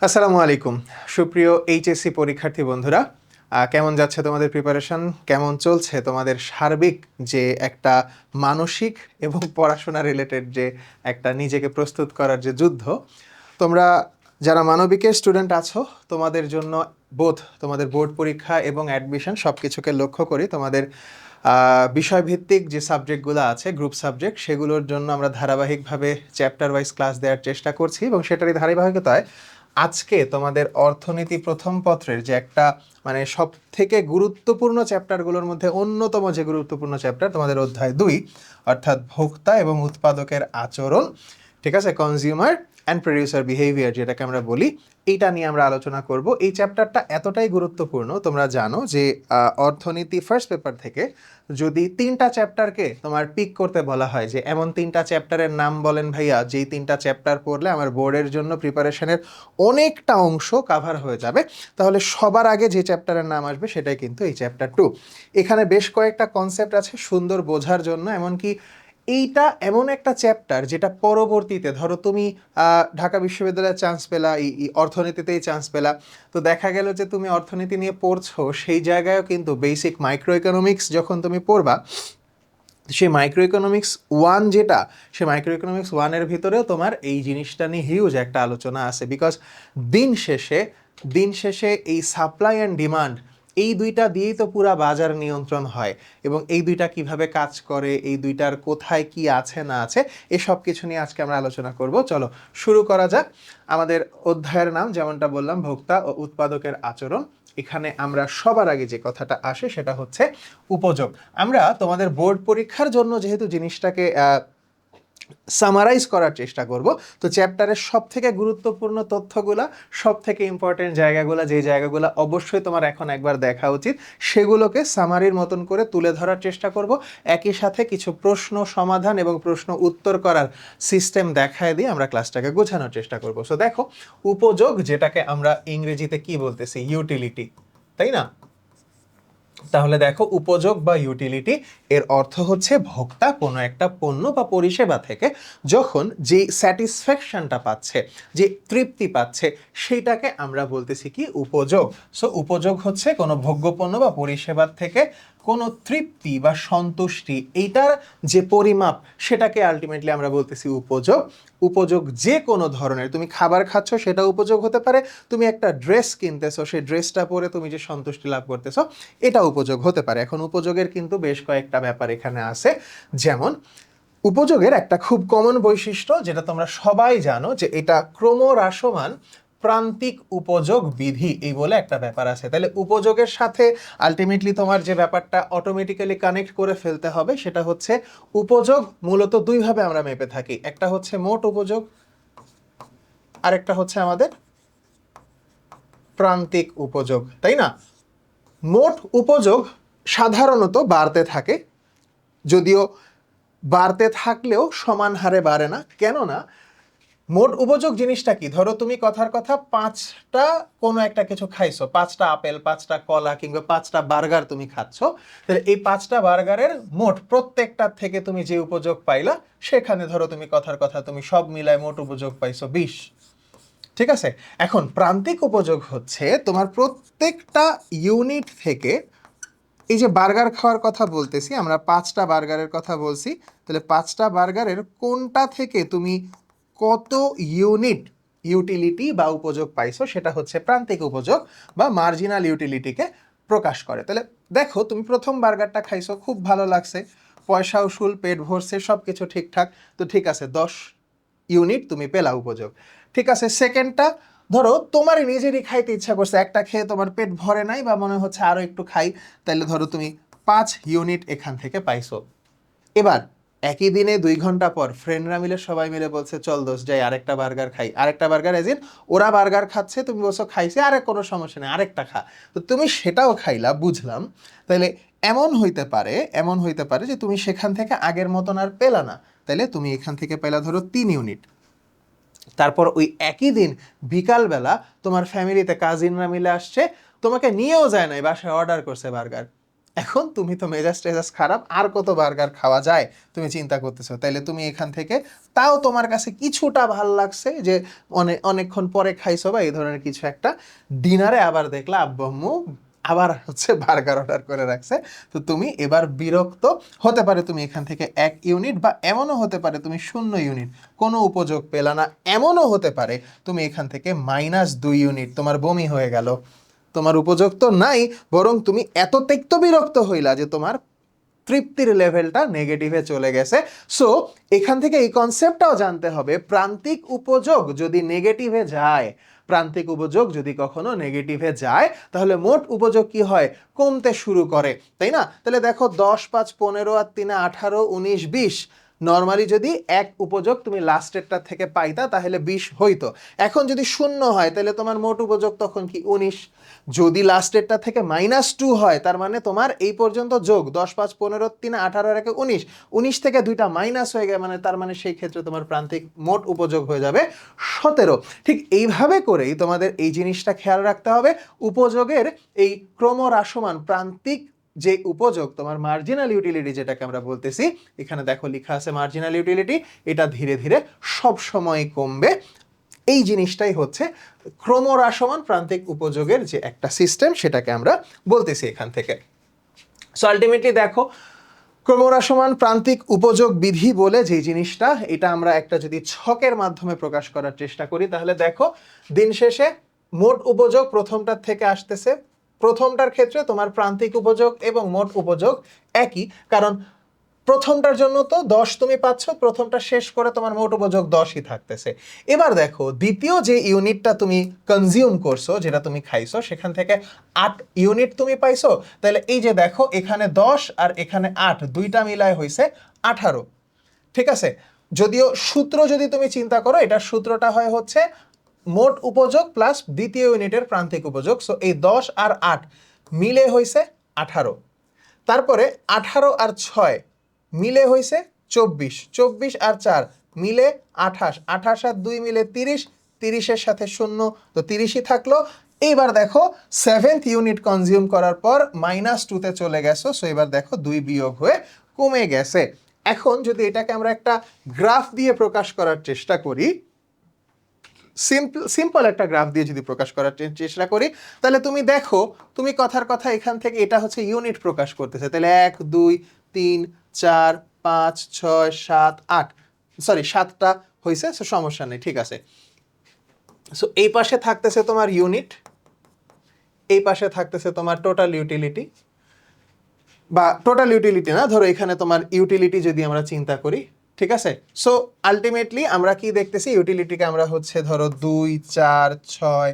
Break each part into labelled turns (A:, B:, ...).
A: আসসালামু আলাইকুম সুপ্রিয় এইচএসসি পরীক্ষার্থী বন্ধুরা, কেমন যাচ্ছে তোমাদের প্রিপারেশন? কেমন চলছে তোমাদের সার্বিক যে একটা মানসিক এবং পড়াশোনা রিলেটেড যে একটা নিজেকে প্রস্তুত করার যে যুদ্ধ? তোমরা যারা মানবিকের স্টুডেন্ট আছো তোমাদের জন্য তোমাদের বোর্ড পরীক্ষা এবং অ্যাডমিশন সব কিছুকে লক্ষ্য করি তোমাদের বিষয়ভিত্তিক যে সাবজেক্টগুলো আছে গ্রুপ সাবজেক্ট সেগুলোর জন্য আমরা ধারাবাহিকভাবে চ্যাপ্টার ওয়াইজ ক্লাস দেওয়ার চেষ্টা করছি এবং সেটারই ধারাবাহিকতায় আজকে তোমাদের অর্থনীতি প্রথম পত্রের যে একটা মানে সব থেকে গুরুত্বপূর্ণ চ্যাপ্টারগুলোর মধ্যে অন্যতম যে গুরুত্বপূর্ণ চ্যাপ্টার তোমাদের অধ্যায় 2 অর্থাৎ ভোক্তা এবং উৎপাদকের আচরণ, ঠিক আছে, কনজিউমার অ্যান্ড প্রডিউসার বিহেভিয়ার যেটাকে আমরা বলি, এইটা নিয়ে আমরা আলোচনা করব। এই চ্যাপ্টারটা এতটাই গুরুত্বপূর্ণ, তোমরা জানো যে অর্থনীতি ফার্স্ট পেপার থেকে যদি 3টা চ্যাপ্টারকে তোমার পিক করতে বলা হয় যে এমন 3টা চ্যাপ্টারের নাম বলেন ভাইয়া যেই 3টা চ্যাপ্টার পড়লে আমার বোর্ডের জন্য প্রিপারেশনের অনেকটা অংশ কাভার হয়ে যাবে, তাহলে সবার আগে যে চ্যাপ্টারের নাম আসবে সেটাই কিন্তু এই চ্যাপ্টার 2। এখানে বেশ কয়েকটা কনসেপ্ট আছে সুন্দর বোঝার জন্য, এমনকি এইটা এমন একটা চ্যাপ্টার যেটা পরবর্তীতে ধরো তুমি ঢাকা বিশ্ববিদ্যালয়ে চান্স পেলা, এই অর্থনীতিতেই চান্স পেলা, তো দেখা গেল যে তুমি অর্থনীতি নিয়ে পড়ছো, সেই জায়গায়ও কিন্তু বেসিক মাইক্রো ইকোনমিক্স যখন তুমি পড়বা, সেই মাইক্রো ইকোনমিক্স ওয়ান যেটা, সে মাইক্রো ইকোনমিক্স ওয়ানের ভিতরেও তোমার এই জিনিসটা নিয়ে হিউজ একটা আলোচনা আছে। বিকজ দিন শেষে এই সাপ্লাই অ্যান্ড ডিমান্ড, এই দুইটা দিয়েই তো পুরা বাজার নিয়ন্ত্রণ হয়, এবং এই দুইটা কিভাবে কাজ করে, এই দুইটার কোথায় কি আছে না আছে, এসব কিছু নিয়ে আজকে আমরা আলোচনা করব। চলো শুরু করা যাক। আমাদের অধ্যায়ের নাম যেমনটা বললাম, ভোক্তা ও উৎপাদকের আচরণ। এখানে আমরা সবার আগে যে কথাটা আসে সেটা হচ্ছে উপযোগ। আমরা তোমাদের বোর্ড পরীক্ষার জন্য যেহেতু জিনিসটাকে সামারাইজ করার চেষ্টা করব, তো চ্যাপ্টারের সব থেকে গুরুত্বপূর্ণ তথ্যগুলা, সব থেকে ইম্পর্টেন্ট জায়গাগুলো, যে জায়গাগুলো অবশ্যই তোমার এখন একবার দেখা উচিত, সেগুলোকে সামারির মতন করে তুলে ধরার চেষ্টা করব। একই সাথে কিছু প্রশ্ন সমাধান এবং প্রশ্ন উত্তর করার সিস্টেম দেখায় দিয়ে আমরা ক্লাসটাকে গোছানোর চেষ্টা করব। সো দেখো, উপযোগ যেটাকে আমরা ইংরেজিতে কি বলতেছি, ইউটিলিটি, তাই না? তাহলে দেখো, উপযোগ বা ইউটিলিটি এর অর্থ হচ্ছে ভোক্তা কোনো একটা পণ্য বা পরিষেবা থেকে যখন যে স্যাটিসফ্যাকশনটা পাচ্ছে, যে তৃপ্তি পাচ্ছে, সেইটাকে আমরা বলতেছি কি উপযোগ। সো উপযোগ হচ্ছে কোনো ভোগ্যপণ্য বা পরিষেবার থেকে কোনো তৃপ্তি বা সন্তুষ্টি, এইটার যে পরিমাপ সেটাকে আলটিমেটলি আমরা বলতেছি উপযোগ। উপযোগ যে কোনো ধরনের, তুমি খাবার খাচ্ছ সেটা উপযোগ হতে পারে, তুমি একটা ড্রেস কিনতেছো সেই ড্রেসটা পরে তুমি যে সন্তুষ্টি লাভ করতেছো এটা উপযোগ হতে পারে। এখন উপযোগের কিন্তু বেশ কয়েকটা ব্যাপার এখানে আছে, যেমন উপযোগের একটা খুব কমন বৈশিষ্ট্য যেটা তোমরা সবাই জানো যে এটা ক্রমহ্রাসমান প্রান্তিক উপযোগ বিধি, এই বলে একটা ব্যাপার আছে। তাহলে উপযোগের সাথে আলটিমেটলি তোমার যে ব্যাপারটা অটোমেটিক্যালি কানেক্ট করে ফেলতে হবে সেটা হচ্ছে উপযোগ মূলত দুইভাবে আমরা মেপে থাকি, একটা হচ্ছে মোট উপযোগ, আরেকটা হচ্ছে আমাদের প্রান্তিক উপযোগ, তাই না? মোট উপযোগ সাধারণত বাড়তে থাকে, যদিও বাড়তে থাকলেও সমান হারে বাড়ে না। কেননা মোট উপযোগ জিনিসটা কি, ধরো তুমি কথার কথা 5টা কোনো একটা কিছু খাইছো, 5টা আপেল, 5টা কলা কিংবা 5টা বার্গার তুমি খাচ্ছ, তাহলে এই 5টা বার্গারের মোট প্রত্যেকটার থেকে তুমি যে উপযোগ পাইলা, সেখানে ধরো তুমি কথার কথা তুমি সব মিলায় মোট উপযোগ পাইছো 20, ঠিক আছে? এখন প্রান্তিক উপযোগ হচ্ছে তোমার প্রত্যেকটা ইউনিট থেকে, এই যে বার্গার খাওয়ার কথা বলতেছি আমরা, 5টা বার্গারের কথা বলছি, তাহলে 5টা বার্গারের কোনটা থেকে তুমি কত ইউনিট ইউটিলিটি বা উপযোগ পাইছো সেটা হচ্ছে প্রান্তিক উপযোগ বা মার্জিনাল ইউটিলিটিকে প্রকাশ করে। তাহলে দেখো, তুমি প্রথম বার্গারটা খাইছো, খুব ভালো লাগছে, পয়সা উসুল, পেট ভরছে, সব কিছু ঠিকঠাক, তো ঠিক আছে, 10 ইউনিট তুমি পেলা উপযোগ। ঠিক আছে, সেকেন্ডটা ধরো তোমার নিজেরই খাইতে ইচ্ছা করছে, একটা খেয়ে তোমার পেট ভরে নাই বা মনে হচ্ছে আরো একটু খাই, তাহলে ধরো তুমি 5 ইউনিট এখান থেকে পাইছো। এবার একই দিনে 2 ঘন্টা পর ফ্রেন্ডরা মিলে সবাই মিলে বলছে চল দোস্ত যাই আরেকটা বার্গার খাই, আরেকটা বার্গার এজিন, ওরা বার্গার খাচ্ছে, তুমি বলছো খাইছে, আরে কোনো সমস্যা নেই আরেকটা খা, তো তুমি সেটাও খাইলা, বুঝলাম। তাহলে এমন হইতে পারে যে তুমি সেখান থেকে আগের মতন আর পেলা না, তাহলে তুমি এখান থেকে পেলা ধরো 3 ইউনিট। তারপর ওই একই দিন বিকালবেলা তোমার ফ্যামিলিতে কাজিনরা মিলে আসছে, তোমাকে নিয়েও যায় নাই, বাসায় অর্ডার করছে বার্গার, এখন তুমি তো মেজাজ টেজাজ খারাপ, আর কত বার্গার খাওয়া যায় তুমি চিন্তা করতেছো, তাইলে তুমি এখান থেকে তাও তোমার কাছে কিছুটা ভাল লাগছে যে অনেকক্ষণ পরে খাইছো বা এই ধরনের কিছু একটা, ডিনারে আবার দেখলা আব্বু আম্মু আবার হচ্ছে বার্গার অর্ডার করে রাখছে, তো তুমি এবার বিরক্ত হতে পারে, তুমি এখান থেকে 1 ইউনিট, বা এমনও হতে পারে তুমি 0 ইউনিট, কোনো উপযোগ পেলা না, এমনও হতে পারে তুমি এখান থেকে -2 ইউনিট, তোমার বমি হয়ে গেল, তোমার উপযোগ তো নাই, বরং তুমি এত তিক্ত বিরক্ত হইলা যে তোমার তৃপ্তির লেভেলটা নেগেটিভে চলে গেছে। সো এখান থেকে এই কনসেপ্টটাও জানতে হবে, প্রান্তিক উপযোগ যদি নেগেটিভে যায়, প্রান্তিক উপযোগ যদি কখনো নেগেটিভে যায়, তাহলে মোট উপযোগ কি হয়, কমতে শুরু করে, তাই না? তাহলে দেখো 10, 5, 15 আর 3, 18, 19, 20, নর্মালি যদি এক উপযোগ তুমি লাস্টেরটা থেকে পাইতা তাহলে 20 হইতো, এখন যদি 0 হয় তাহলে তোমার মোট উপযোগ তখন কি 19, যদি লাস্টেরটা থেকে -2 হয় তার মানে তোমার এই পর্যন্ত যোগ 10, 5, 15, 3, 18 আর 19, 19 থেকে দুইটা মাইনাস হয়ে গেছে, মানে তার মানে সেই ক্ষেত্রে তোমার প্রান্তিক মোট উপযোগ হয়ে যাবে 17। ঠিক এইভাবে করেই তোমাদের এই জিনিসটা খেয়াল রাখতে হবে, উপযোগের এই ক্রমহ্রাসমান প্রান্তিক যে উপযোগ, তোমার মার্জিনাল ইউটিলিটি যেটাকে আমরা বলতেছি, এখানে দেখো লেখা আছে মার্জিনাল ইউটিলিটি, এটা ধীরে ধীরে সব সময় কমবে, এই জিনিসটাই হচ্ছে ক্রমহ্রাসমান প্রান্তিক উপযোগের যে একটা সিস্টেম, সেটাকে আমরা বলতেছি এখান থেকে। সো আলটিমেটলি দেখো, ক্রমহ্রাসমান প্রান্তিক উপযোগ বিধি বলে যে জিনিসটা, এটা আমরা একটা যদি ছকের মাধ্যমে প্রকাশ করার চেষ্টা করি, তাহলে দেখো দিন শেষে মোট উপযোগ প্রথমটার থেকে আসতেছে, প্রথমটার ক্ষেত্রে তোমার প্রান্তিক উপযোগ এবং মোট উপযোগ একই, কারণ প্রথমটার জন্য তো 10 তুমি পাচ্ছ, প্রথমটা শেষ করে তোমার মোট উপযোগ 10ই থাকতেছে। এবার দেখো দ্বিতীয় যে ইউনিটটা তুমি কনজিউম করছো, যেটা তুমি খাইছো, সেখান থেকে 8 ইউনিট তুমি পাইছো, তাহলে এই যে দেখো এখানে 10 আর এখানে 8 দুইটা মিলায় হইছে 18, ঠিক আছে? যদিও সূত্র যদি তুমি চিন্তা করো, এটার সূত্রটা হয় হচ্ছে মোট উপযোগ প্লাস দ্বিতীয় ইউনিটের প্রান্তিক উপযোগ, সো এই 10 আর 8 মিলে হইছে 18, তারপরে 18 আর 6 মিলে হইছে 24, 24 আর 4 মিলে 28, 28 আর 2 মিলে 30, 30-এর সাথে 0, তো 30ই থাকলো। এইবার দেখো 7th ইউনিট কনজিউম করার পর -2তে চলে গেছো, সো এবার দেখো 2 বিয়োগ হয়ে কমে গেছে। এখন যদি এটাকে আমরা একটা গ্রাফ দিয়ে প্রকাশ করার চেষ্টা করি, সিম্পল একটা গ্রাফ দিয়ে যদি প্রকাশ করার চেষ্টা করি, তাহলে তুমি দেখো, তুমি কথার কথা এখান থেকে এটা হচ্ছে ইউনিট প্রকাশ করতেছে, তাহলে 1, 2, 3, 4, 5, 6, 7, 8, সরি 7টা হয়েছে, সো সমস্যা নেই, ঠিক আছে। সো এই পাশে থাকতেছে তোমার ইউনিট, এই পাশে থাকতেছে তোমার টোটাল ইউটিলিটি, বা টোটাল ইউটিলিটি না, ধরো এখানে তোমার ইউটিলিটি যদি আমরা চিন্তা করি, ঠিক আছে? সো আলটিমেটলি আমরা কি দেখতেছি, ইউটিলিটিকে আমরা হচ্ছে ধরো 2, 4, 6,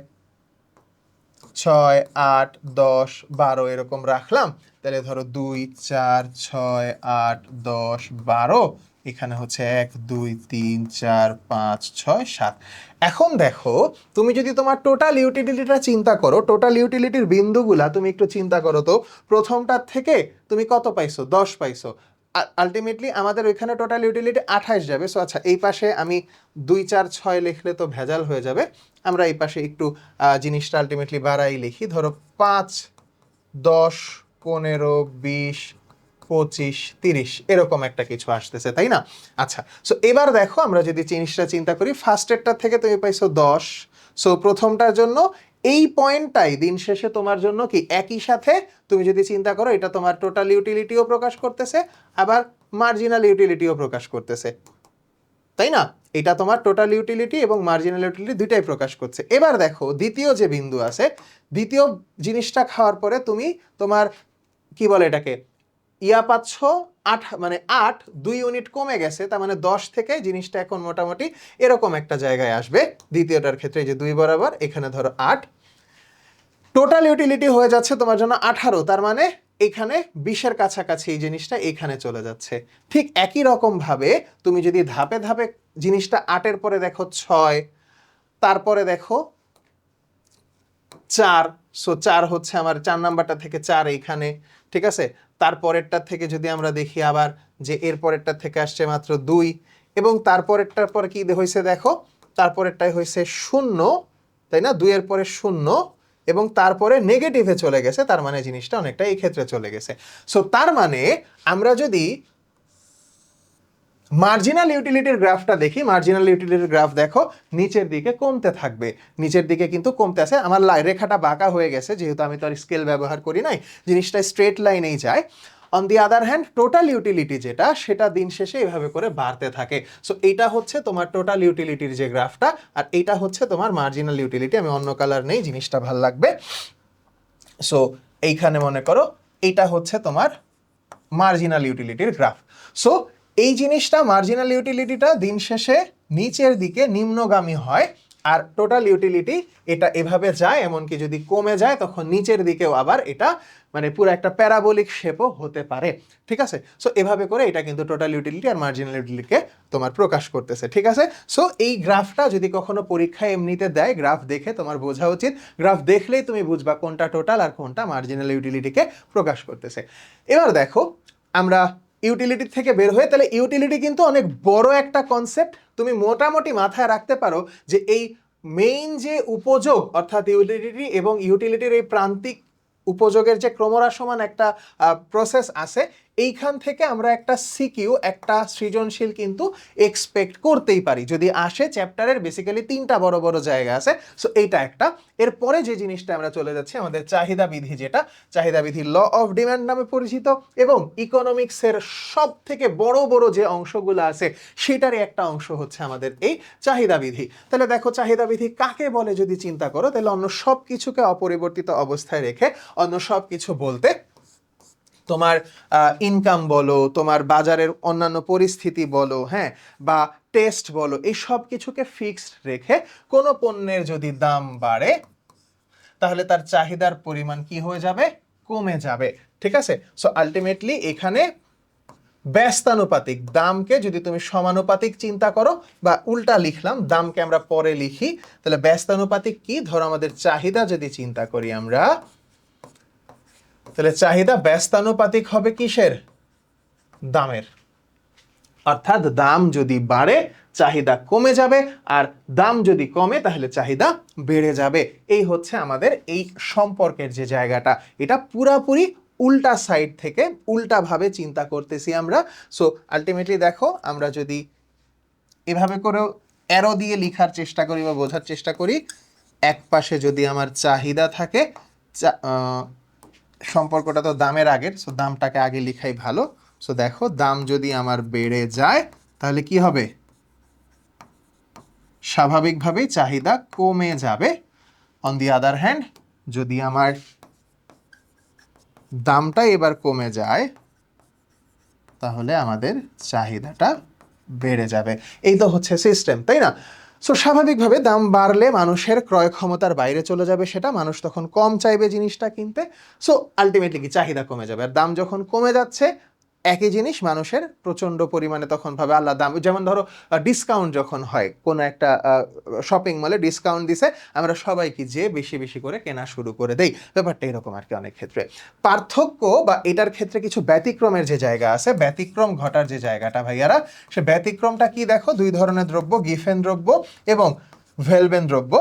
A: 6, 8, 10, 12 এরকম রাখলাম, তাহলে ধরো 2, 4, 6, 8, 10, 12, এখানে হচ্ছে 1, 2, 3, 4, 5, 6, 7। এখন দেখো তুমি যদি তোমার টোটাল ইউটিলিটিটা চিন্তা করো, টোটাল ইউটিলিটির বিন্দুগুলা তুমি একটু চিন্তা করো তো, প্রথমটার থেকে তুমি কত পাইছো, 10 পাইছো, আলটিমেটলি আমাদের ওইখানে টোটাল ইউটিলিটি 28 যাবে। সো আচ্ছা, এই পাশে আমি 2, 4, 6 লিখলে তো ভেজাল হয়ে যাবে, আমরা এই পাশে একটু জিনিসটা আলটিমেটলি বাড়াই লিখি, ধরো 5, 10, 15, 20, 25, 30 এরকম একটা কিছু আসতেছে, তাই না? আচ্ছা, সো এবার দেখো আমরা যদি জিনিসটা চিন্তা করি, ফার্স্টেরটা থেকে তুমি পাইছো 10, সো প্রথমটার জন্য এই পয়েন্টটাই দিন শেষে তোমার জন্য কি একই সাথে তুমি যদি চিন্তা করো, এটা তোমার টোটাল ইউটিলিটিও প্রকাশ করতেছে, আবার মার্জিনাল ইউটিলিটিও প্রকাশ করতেছে, তাই না? এটা তোমার টোটাল ইউটিলিটি এবং মার্জিনাল ইউটিলিটি দুইটাই প্রকাশ করছে। এবার দেখো দ্বিতীয় যে বিন্দু আছে, দ্বিতীয় জিনিসটা খাওয়ার পরে তুমি তোমার কি বলে এটাকে পাচ্ছ 8, মানে 8 2 ইউনিট কমে গেছে, তার মানে 10 থেকে জিনিসটা এখন মোটামুটি এরকম একটা জায়গায় আসবে। দ্বিতীয়টার ক্ষেত্রে যে 2 বরাবর, এখানে ধরো 8, টোটাল ইউটিলিটি হয়ে যাচ্ছে তোমার জন্য 18, তার মানে এখানে 20-এর কাছাকাছি এই জিনিসটা এখানে চলে যাচ্ছে। ঠিক একই রকম ভাবে তুমি যদি ধাপে ধাপে জিনিসটা 8-এর পরে দেখো 6, তারপরে দেখো 4, সো 4 হচ্ছে আমার 4 নাম্বারটা থেকে 4 এইখানে, ঠিক আছে? তারপরেরটা থেকে যদি আমরা দেখি আবার যে এর পরেরটা থেকে আসছে মাত্র 2, এবং তারপরেরটার পরে কি হয়েছে দেখো, তারপরেরটাই হয়েছে 0, তাই না? 2 এর পরে 0, এবং তারপরে নেগেটিভে চলে গেছে, তার মানে জিনিসটা অনেকটা এই ক্ষেত্রে চলে গেছে। সো তার মানে আমরা যদি মার্জিনাল ইউটিলিটির গ্রাফটা দেখি, মার্জিনাল ইউটিলিটির গ্রাফ দেখো নিচের দিকে কমতে থাকবে, নিচের দিকে কিন্তু কমতে আছে। আমার রেখাটা বাঁকা হয়ে গেছে যেহেতু আমি তো আর স্কেল ব্যবহার করি নাই, জিনিসটা স্ট্রেট লাইনেই যায়। On the other hand total utility যেটা, সেটা দিন শেষে এভাবে করে বাড়তে থাকে। সো এইটা হচ্ছে তোমার টোটাল ইউটিলিটির যে গ্রাফটা, আর এইটা হচ্ছে তোমার মার্জিনাল ইউটিলিটি। আমি অন্য কালার নেই, জিনিসটা ভাল লাগবে। সো এইখানে মনে করো এইটা হচ্ছে তোমার মার্জিনাল ইউটিলিটির গ্রাফ। সো এই জিনিসটা মার্জিনাল ইউটিলিটিটা দিন শেষে নিচের দিকে নিম্নগামী হয়, আর টোটাল ইউটিলিটি এটা এভাবে যায়, এমনকি যদি কমে যায় তখন নিচের দিকেও আবার এটা মানে পুরো একটা প্যারাবোলিক শেপও হতে পারে। ঠিক আছে, সো এভাবে করে এটা কিন্তু টোটাল ইউটিলিটি আর মার্জিনাল ইউটিলিটিকে তোমার প্রকাশ করতেছে। ঠিক আছে, সো এই গ্রাফটা যদি কখনো পরীক্ষায় এমনিতে দেয়, গ্রাফ দেখে তোমার বোঝা উচিত, গ্রাফ দেখলেই তুমি বুঝবা কোনটা টোটাল আর কোনটা মার্জিনাল ইউটিলিটিকে প্রকাশ করতেছে। এবার দেখো আমরা ইউটিলিটি থেকে বের হয়ে, তাহলে ইউটিলিটি কিন্তু অনেক বড় একটা কনসেপ্ট। তুমি মোটামুটি মাথায় রাখতে পারো যে এই মেইন যে উপযোগ অর্থাৎ ইউটিলিটি এবং ইউটিলিটির এই প্রান্তিক উপযোগের যে ক্রমহ্রাসমান একটা প্রসেস আছে, এইখান থেকে আমরা একটা সিকিউ, একটা সৃজনশীল কিন্তু এক্সপেক্ট করতেই পারি যদি আসে। চ্যাপ্টারের বেসিক্যালি 3টা বড় বড় জায়গা আছে, সো এইটা একটা। এরপরে যে জিনিসটা আমরা চলে যাচ্ছি আমাদের চাহিদা বিধি, যেটা চাহিদা বিধি ল অফ ডিমান্ড নামে পরিচিত, এবং ইকোনমিক্সের সব থেকে বড় বড় যে অংশগুলো আছে সেটারই একটা অংশ হচ্ছে আমাদের এই চাহিদা বিধি। তাহলে দেখো চাহিদা বিধি কাকে বলে যদি চিন্তা করো, তাহলে অন্য সব কিছুকে অপরিবর্তিত অবস্থায় রেখে, অন্য সব কিছু বলতে তোমার ইনকাম বলো, তোমার বাজারের অন্যান্য পরিস্থিতি বলো, হ্যাঁ, বা টেস্ট বলো, এই সব কিছুকে ফিক্সড রেখে কোনো পণ্যের যদি দাম বাড়ে তাহলে তার চাহিদার পরিমাণ কি হয়ে যাবে, কমে যাবে। ঠিক আছে, সো আলটিমেটলি এখানে ব্যস্তানুপাতিক, দামকে যদি তুমি সমানুপাতিক চিন্তা করো, বা উল্টা লিখলাম, দামকে আমরা পরে লিখি, তাহলে ব্যস্তানুপাতিক কি, ধরো আমাদের চাহিদা যদি চিন্তা করি আমরা, তাহলে চাহিদা ব্যস্তানুপাতিক হবে কিসের, দামের। অর্থাৎ দাম যদি বাড়ে চাহিদা কমে যাবে, আর দাম যদি কমে তাহলে চাহিদা বেড়ে যাবে। এই হচ্ছে আমাদের এই সম্পর্কের যে জায়গাটা, এটা পুরাপুরি উল্টা সাইড থেকে উল্টাভাবে চিন্তা করতেছি আমরা। সো আলটিমেটলি দেখো আমরা যদি এভাবে করেও অ্যারো দিয়ে লিখার চেষ্টা করি বা বোঝার চেষ্টা করি, এক পাশে যদি আমার চাহিদা থাকে, সম্পর্কটা তো দামের আগের, সো দামটাকে আগে লিখাই ভালো। সো দেখো দাম যদি আমার বেড়ে যায় তাহলে কি হবে, স্বাভাবিকভাবেই চাহিদা কমে যাবে। অন দি আদার হ্যান্ড যদি আমার দামটা এবার কমে যায় তাহলে আমাদের চাহিদাটা বেড়ে যাবে। এই তো হচ্ছে সিস্টেম, তাই না? সো স্বাভাবিকভাবে দাম বাড়লে মানুষের ক্রয় ক্ষমতার বাইরে চলে যাবে, সেটা মানুষ তখন কম চাইবে জিনিসটা কিনতে। সো আলটিমেটলি কি, চাহিদা কমে যাবে। আর দাম যখন কমে যাচ্ছে, একই জিনিস মানুষের প্রচণ্ড পরিমাণে তখন ভাবে আল্লাহ দাম, যেমন ধরো ডিসকাউন্ট যখন হয় কোনো একটা শপিং মলে ডিসকাউন্ট দিছে, আমরা সবাই কি যে বেশি বেশি করে কেনা শুরু করে দেই, ব্যাপারটা এরকম আর কি। অনেক ক্ষেত্রে পার্থক্য বা এটার ক্ষেত্রে কিছু ব্যতিক্রমের যে জায়গা আছে, ব্যতিক্রম ঘটার যে জায়গাটা ভাইয়ারা, সে ব্যতিক্রমটা কি দেখো, 2 ধরনের দ্রব্য, গিফেন দ্রব্য এবং ভেলবেন দ্রব্য।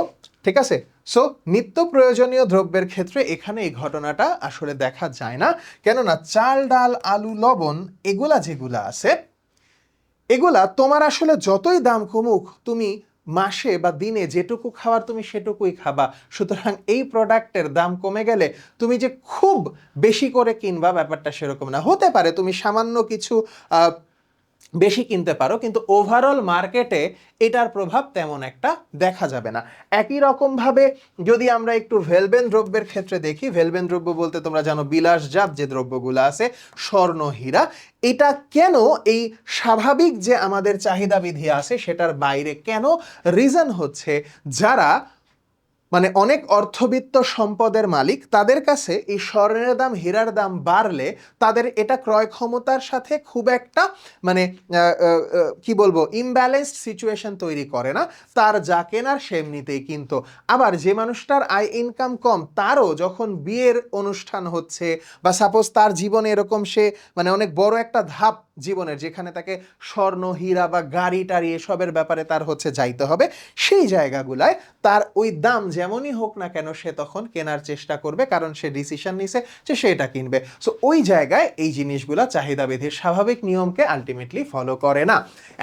A: ঠিক আছে, সো নিত্য প্রয়োজনীয় দ্রব্যের ক্ষেত্রে এখানে এই ঘটনাটা আসলে দেখা যায় না, কেননা চাল ডাল আলু লবণ এগুলা যেগুলা আছে, এগুলা তোমার আসলে যতই দাম কমুক, তুমি মাসে বা দিনে যেটুকু খাওয়ার তুমি সেটুকুই খাবা। সুতরাং এই প্রোডাক্টের দাম কমে গেলে তুমি যে খুব বেশি করে কিনবা, ব্যাপারটা সেরকম না। হতে পারে তুমি সামান্য কিছু বেশি কিনতে পারো, কিন্তু ওভারঅল মার্কেটে এটার প্রভাব তেমন একটা দেখা যাবে না। একই রকমভাবে যদি আমরা একটু ভেলবেন দ্রব্যের ক্ষেত্রে দেখি, ভেলবেন দ্রব্য বলতে তোমরা জানো বিলাসজাত যে দ্রব্যগুলো আছে, স্বর্ণ হীরা, এটা কেন এই স্বাভাবিক যে আমাদের চাহিদা বিধি আছে সেটার বাইরে কেন, রিজন হচ্ছে যারা মানে অনেক অর্থবিত্ত সম্পদের মালিক, তাদের কাছে এই স্বর্ণের দাম হীরার দাম বাড়লে তাদের এটা ক্রয় ক্ষমতার সাথে খুব একটা মানে কি বলবো, ইমব্যালেন্সড সিচুয়েশন তৈরি করে না। তার যা কেনার সে এমনিতেই কিন্তু। আবার যে মানুষটার আয় ইনকাম কম, তারও যখন বিয়ের অনুষ্ঠান হচ্ছে বা সাপোজ তার জীবনে এরকম সে মানে অনেক বড় একটা ধাপ জীবনের, যেখানে তাকে স্বর্ণ হীরা বা গাড়ি টাড়ি এসবের ব্যাপারে তার হচ্ছে যাইতে হবে, সেই জায়গাগুলায় তার ওই দাম যে যেমনই হোক না কেন সে তখন কেনার চেষ্টা করবে, কারণ সে ডিসিশন নিছে যে সে এটা কিনবে। সো ওই জায়গায় এই জিনিসগুলা চাহিদা বৃদ্ধির স্বাভাবিক নিয়মকে আলটিমেটলি ফলো করে না।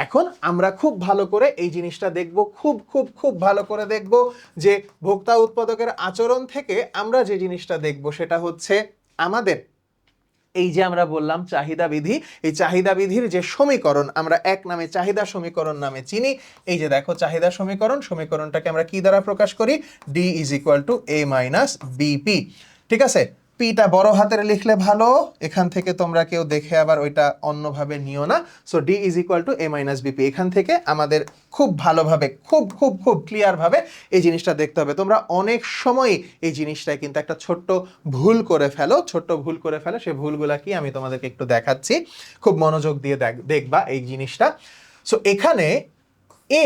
A: এখন আমরা খুব ভালো করে এই জিনিসটা দেখব, খুব খুব খুব ভালো করে দেখব যে ভোক্তা উৎপাদকের আচরণ থেকে আমরা যে জিনিসটা দেখব সেটা হচ্ছে আমাদের এই যে আমরা বললাম চাহিদা বিধি, এই চাহিদা বিধির যে সমীকরণ আমরা এক নামে চাহিদা সমীকরণ নামে চিনি। এই যে দেখো চাহিদা সমীকরণ, সমীকরণটাকে আমরা কি দ্বারা প্রকাশ করি? D is equal to A minus BP. ঠিক আছে, পিটা বড় হাতের লিখলে ভালো, এখান থেকে তোমরা কেউ দেখে আবার ওইটা অন্যভাবে নিও না। So D is equal to A minus BP, এখান থেকে আমাদের খুব ভালোভাবে খুব খুব খুব ক্লিয়ারভাবে এই জিনিসটা দেখতে হবে। তোমরা অনেক সময় এই জিনিসটায় কিন্তু একটা ছোট্ট ভুল করে ফেলো, সেই ভুলগুলা কি আমি তোমাদেরকে একটু দেখাচ্ছি, খুব মনোযোগ দিয়ে দেখবা এই জিনিসটা। সো এখানে এ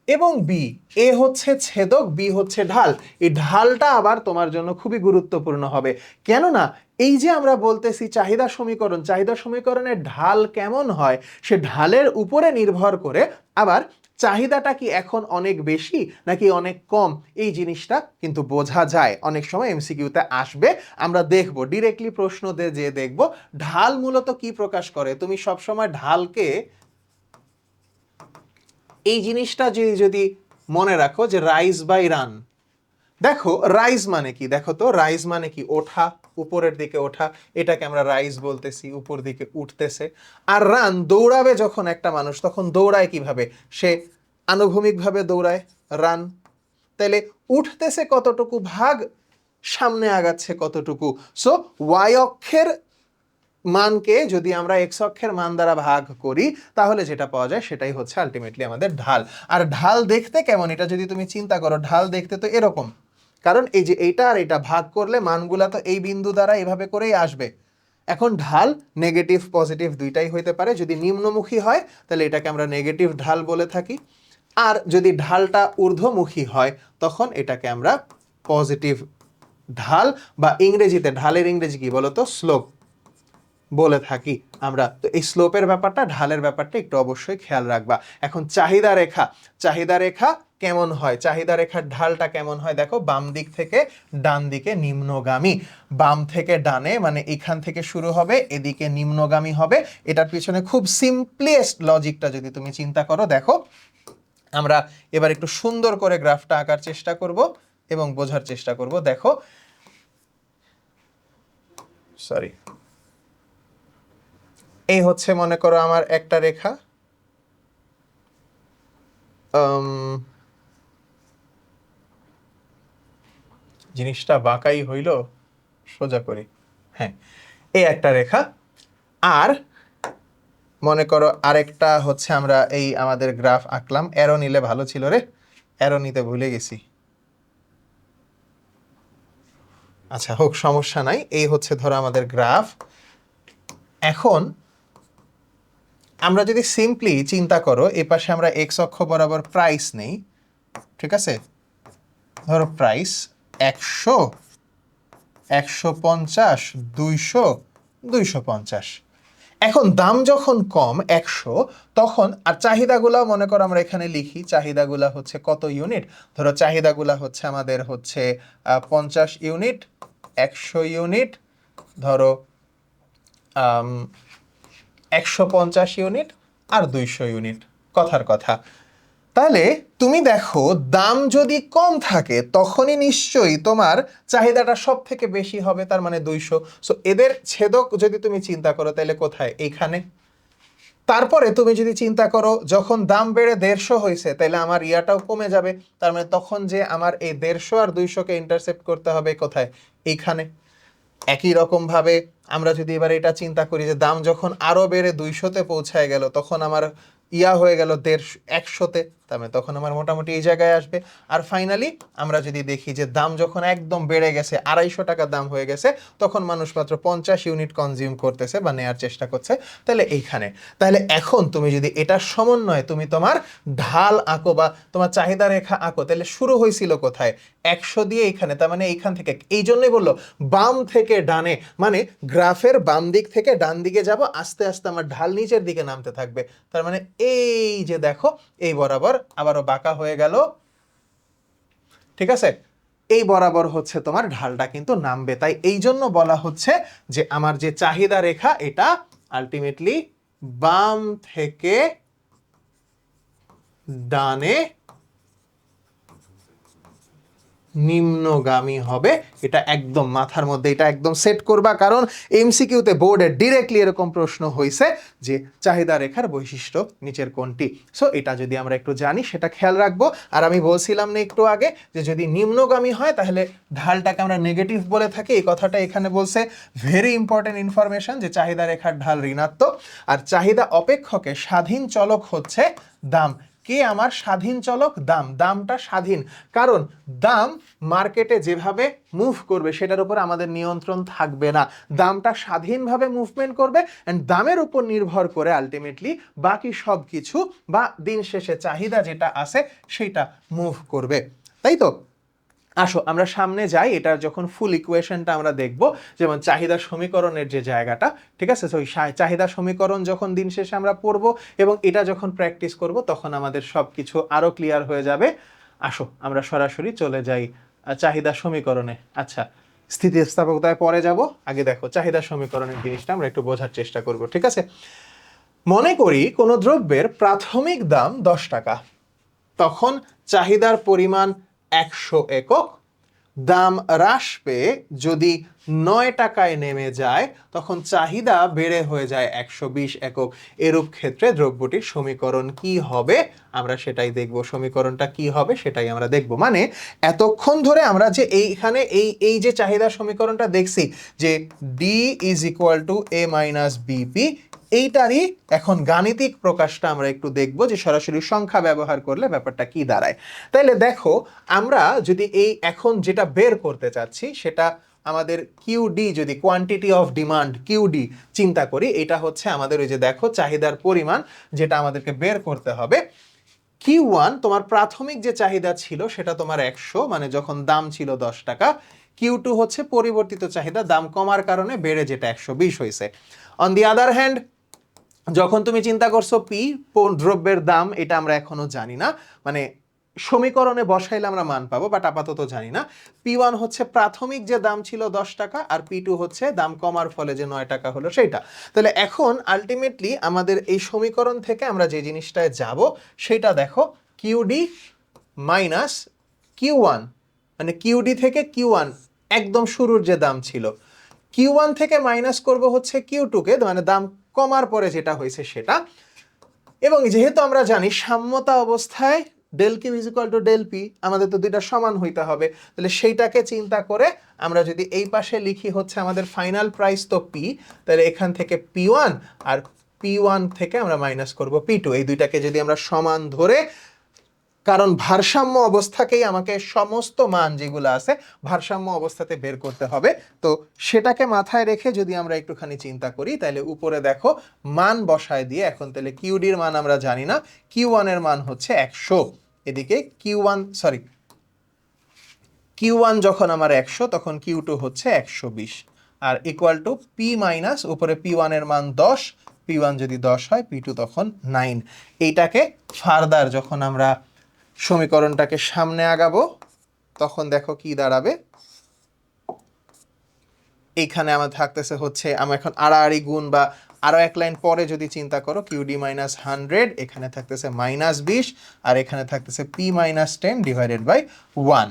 A: এবং বি, এ হচ্ছে ছেদক, বি হচ্ছে ঢাল। এই ঢালটা আবার তোমার জন্য খুবই গুরুত্বপূর্ণ হবে, কেননা এই যে আমরা বলতেছি চাহিদা সমীকরণ, চাহিদা সমীকরণের ঢাল কেমন হয় সে ঢালের উপরে নির্ভর করে আবার চাহিদাটা কি এখন অনেক বেশি নাকি অনেক কম, এই জিনিসটা কিন্তু বোঝা যায়। অনেক সময় এমসিকিউতে আসবে, আমরা দেখব ডিরেক্টলি প্রশ্ন দিয়ে যে দেখব ঢাল মূলত কি প্রকাশ করে। তুমি সবসময় ঢালকে এই জিনিসটা যদি মনে রাখো যে রাইজ বাই রান, দেখো রাইজ মানে কি, দেখো তো রাইজ মানে কি? ওঠা, উপরের দিকে ওঠা, এটাকে আমরা রাইজ বলতেছি, উপর দিকে উঠতেছে। আর রান, দৌড়াবে যখন একটা মানুষ তখন দৌড়ায় কিভাবে? সে আনুভূমিকভাবে দৌড়ায়, রান। তাহলে উঠতেছে কতটুকু ভাগ, সামনে আগাচ্ছে কতটুকু। সো ওয়াই অক্ষের মানকে যদি আমরা এক্স অক্ষের মান দ্বারা ভাগ করি তাহলে যেটা পাওয়া যায় সেটাই হচ্ছে আলটিমেটলি আমাদের ঢাল। আর ঢাল দেখতে কেমন এটা যদি তুমি চিন্তা করো, ঢাল দেখতে তো এরকম, কারণ এই যে এইটা আর এটা ভাগ করলে মানগুলা তো এই বিন্দু দ্বারা এভাবে করেই আসবে। এখন ঢাল নেগেটিভ পজিটিভ দুইটাই হইতে পারে। যদি নিম্নমুখী হয় তাহলে এটাকে আমরা নেগেটিভ ঢাল বলে থাকি, আর যদি ঢালটা ঊর্ধ্বমুখী হয় তখন এটাকে আমরা পজিটিভ ঢাল, বা ইংরেজিতে ঢালের ইংরেজি কি বলতো? স্লোপ বলে থাকি আমরা। তো এই স্লোপের ব্যাপারটা, ঢালের ব্যাপারটা একটু অবশ্যই খেয়াল রাখবা। এখন চাহিদা রেখা, চাহিদা রেখা কেমন হয়? চাহিদা রেখার ঢালটা কেমন হয়? দেখো বাম দিক থেকে ডান দিকে নিম্নগামী, বাম থেকে ডানে মানে এখান থেকে শুরু হবে, এদিকে নিম্নগামী হবে। এটার পিছনে খুব সিম্পলেস্ট লজিকটা যদি তুমি চিন্তা করো, দেখো আমরা এবার একটু সুন্দর করে গ্রাফটা আঁকার চেষ্টা করব এবং বোঝার চেষ্টা করব। দেখো, সরি, এই হচ্ছে মনে করো আমার একটা রেখা, জিনিসটা বাঁকাই হইল, সোজা করি, হ্যাঁ, এই একটা রেখা। আর মনে করো আরেকটা হচ্ছে আমরা এই আমাদের গ্রাফ আঁকলাম, অ্যারো নিলে ভালো ছিল রে, অ্যারো নিতে ভুলে গেছি। আচ্ছা হোক, সমস্যা নাই। এই হচ্ছে ধরো আমাদের গ্রাফ। এখন আমরা যদি সিম্পলি চিন্তা করো, এ পাশে আমরা এক্স অক্ষ বরাবর প্রাইস নেই, ঠিক আছে? ধরো প্রাইস 100, 150, 200, 250। এখন দাম যখন কম 100, তখন আর চাহিদাগুলা মনে করো আমরা এখানে লিখি, চাহিদাগুলা হচ্ছে কত ইউনিট? ধরো চাহিদাগুলা হচ্ছে আমাদের হচ্ছে 50 ইউনিট, 100 ইউনিট, ধরো 150 ইউনিট আর 200 ইউনিট, কথার কথা। তাহলে তুমি দেখো দাম যদি কম থাকে তখনই নিশ্চয়ই তোমার চাহিদাটা সব থেকে বেশি হবে, তার মানে 200। সো এদের ছেদক যদি তুমি চিন্তা করো তাহলে কোথায়? এইখানে। তারপরে তুমি যদি চিন্তা করো যখন দাম বেড়ে 150 হয়েছে তাহলে আমার ইয়াটাও কমে যাবে, তার মানে তখন যে আমার এই 150 আর 200কে ইন্টারসেপ্ট করতে হবে কোথায়? এইখানে। একই রকম ভাবে আমরা যদি এবার এটা চিন্তা করি যে দাম যখন আরো বেড়ে 200-তে পৌঁছায় গেল তখন আমার ইয়া হয়ে গেল 150-তে, তার মানে তখন আমার মোটামুটি এই জায়গায় আসবে। আর ফাইনালি আমরা যদি দেখি যে দাম যখন একদম বেড়ে গেছে, 250 টাকা দাম হয়ে গেছে, তখন মানুষ মাত্র 50 ইউনিট কনজিউম করতেছে বা নেয়ার চেষ্টা করছে, তাহলে এইখানে। তাহলে এখন তুমি যদি এটার সমন্বয়ে তুমি তোমার ঢাল আঁকো বা তোমার চাহিদা রেখা আঁকো, তাহলে শুরু হয়েছিল কোথায়? 100 দিয়ে এইখানে, তার মানে এইখান থেকে। এই জন্যই বললো বাম থেকে ডানে, মানে গ্রাফের বাম দিক থেকে ডান দিকে যাব, আস্তে আস্তে আমার ঢাল নিচের দিকে নামতে থাকবে। তার মানে এই যে দেখো এই বরাবর আবারও বাঁকা হয়ে গেল, ঠিক আছে? এই বরাবর হচ্ছে তোমার ঢালটা কিন্তু নামবে। তাই এই জন্য বলা হচ্ছে যে আমার যে চাহিদা রেখা এটা আলটিমেটলি বাম থেকে ডানে নিম্নগামী হবে। এটা একদম মাথার মধ্যে এটা একদম সেট করবা, কারণ এমসিকিউতে বোর্ডে ডিরেক্টলি এরকম প্রশ্ন হয়েছে যে চাহিদা রেখার বৈশিষ্ট্য নিচের কোনটি। সো এটা যদি আমরা একটু জানি সেটা খেয়াল রাখবো। আর আমি বলছিলাম না একটু আগে যে যদি নিম্নগামী হয় তাহলে ঢালটাকে আমরা নেগেটিভ বলে থাকি, এই কথাটা এখানে বলছে। ভেরি ইম্পর্টেন্ট ইনফরমেশন যে চাহিদা রেখার ঢাল ঋণাত্মক, আর চাহিদা অপেক্ষকে স্বাধীন চলক হচ্ছে দাম। কে আমার স্বাধীন চলক? দাম। দামটা স্বাধীন, কারণ দাম মার্কেটে যেভাবে মুভ করবে সেটার উপর আমাদের নিয়ন্ত্রণ থাকবে না। দামটা স্বাধীনভাবে মুভমেন্ট করবে অ্যান্ড দামের উপর নির্ভর করে আলটিমেটলি বাকি সব কিছু বা দিন শেষে চাহিদা যেটা আছে সেটা মুভ করবে, তাই তো? আসো আমরা সামনে যাই, এটার যখন ফুল ইকুয়েশনটা আমরা দেখব, যেমন চাহিদা সমীকরণের যে জায়গাটা, ঠিক আছে? ওই চাহিদা সমীকরণ যখন দিন শেষে আমরা পড়ব এবং এটা যখন প্র্যাকটিস করব তখন আমাদের সব কিছু আরও ক্লিয়ার হয়ে যাবে। আসো আমরা সরাসরি চলে যাই চাহিদা সমীকরণে। আচ্ছা, স্থিতিস্থাপকতায় পরে যাব, আগে দেখো চাহিদা সমীকরণের জিনিসটা আমরা একটু বোঝার চেষ্টা করব, ঠিক আছে? মনে করি কোনো দ্রব্যের প্রাথমিক দাম 10 টাকা, তখন চাহিদার পরিমাণ 100 একক, দাম হ্রাস পেয়ে যদি 9 টাকায় নেমে যায় তখন চাহিদা বেড়ে হয়ে যায় 120 একক। এরূপ ক্ষেত্রে দ্রব্যটির সমীকরণ কি হবে আমরা সেটাই দেখব। সমীকরণটা কি হবে সেটাই আমরা দেখব। মানে এতক্ষণ ধরে আমরা যে এইখানে এই যে চাহিদা সমীকরণটা দেখছি যে D is equal to A minus b p, এইটারই এখন গাণিতিক প্রকাশটা আমরা একটু দেখব যে সরাসরি সংখ্যা ব্যবহার করলে ব্যাপারটা কি দাঁড়ায়। তাইলে দেখো আমরা যদি এই এখন যেটা বের করতে চাচ্ছি সেটা আমাদের কিউডি, যদি কোয়ান্টিটি অফ ডিমান্ড কিউডি চিন্তা করি, এটা হচ্ছে আমাদের ওই যে দেখো চাহিদার পরিমাণ যেটা আমাদেরকে বের করতে হবে। Q1 তোমার প্রাথমিক যে চাহিদা ছিল সেটা তোমার 100, মানে যখন দাম ছিল 10 টাকা। Q2 হচ্ছে পরিবর্তিত চাহিদা, দাম কমার কারণে বেড়ে যেটা 120 হয়েছে। অন দি আদার হ্যান্ড যখন তুমি চিন্তা করছো পি দ্রব্যের দাম, এটা আমরা এখনো জানি না, মানে সমীকরণে বসাইলে আমরা মান পাবো বাট আপাতত জানি না। P1 হচ্ছে প্রাথমিক যে দাম ছিল 10 টাকা, আর P2 হচ্ছে দাম কমার ফলে যে 9 টাকা হলো সেইটা। তাহলে এখন আলটিমেটলি আমাদের এই সমীকরণ থেকে আমরা যে জিনিসটায় যাব সেটা দেখো কিউডি মাইনাস Q1, মানে কিউডি থেকে Q1 একদম শুরুর যে দাম ছিল, Q1 থেকে মাইনাস করব হচ্ছে Q2 কে, মানে দাম কমার পরে যেটা হয়েছে সেটা। এবং যেহেতু আমরা জানি সাম্যতা অবস্থায় del Q is equal to del P, আমাদের তো দুইটা সমান হইতে হবে, তাহলে সেইটাকে চিন্তা করে আমরা যদি এই পাশে লিখি হচ্ছে আমাদের ফাইনাল প্রাইস তো পি, তাহলে এখান থেকে P1 আর P1 থেকে আমরা মাইনাস করব P2, এই দুইটাকে যদি আমরা সমান ধরে, কারণ ভারসাম্য অবস্থাকেই আমাকে সমস্ত মান যেগুলো আছে ভারসাম্য অবস্থাতে বের করতে হবে, তো সেটাকে মাথায় রেখে যদি আমরা একটুখানি চিন্তা করি তাহলে উপরে দেখো মান বসায় দিয়ে এখন তাহলে কিউডির মান আমরা জানি না, Q1 এর মান হচ্ছে 100, এদিকে Q1 যখন আমার 100 তখন Q2 হচ্ছে 120, আর ইকুয়াল টু P মাইনাস উপরে P1 এর মান 10, P1 যদি 10 হয় P2 তখন 9। এইটাকে ফার্দার যখন আমরা সমীকরণটাকে সামনে আগাবো তখন দেখো কি দাঁড়াবে। এইখানে আমার থাকতেছে হচ্ছে আমরা এখন আড়াআড়ি গুণ বা আরো এক লাইন পরে যদি চিন্তা করো কিউডি মাইনাস 100, এখানে থাকতেছে মাইনাস 20, আর এখানে থাকতেছে P মাইনাস 10 ডিভাইডেড বাই 1।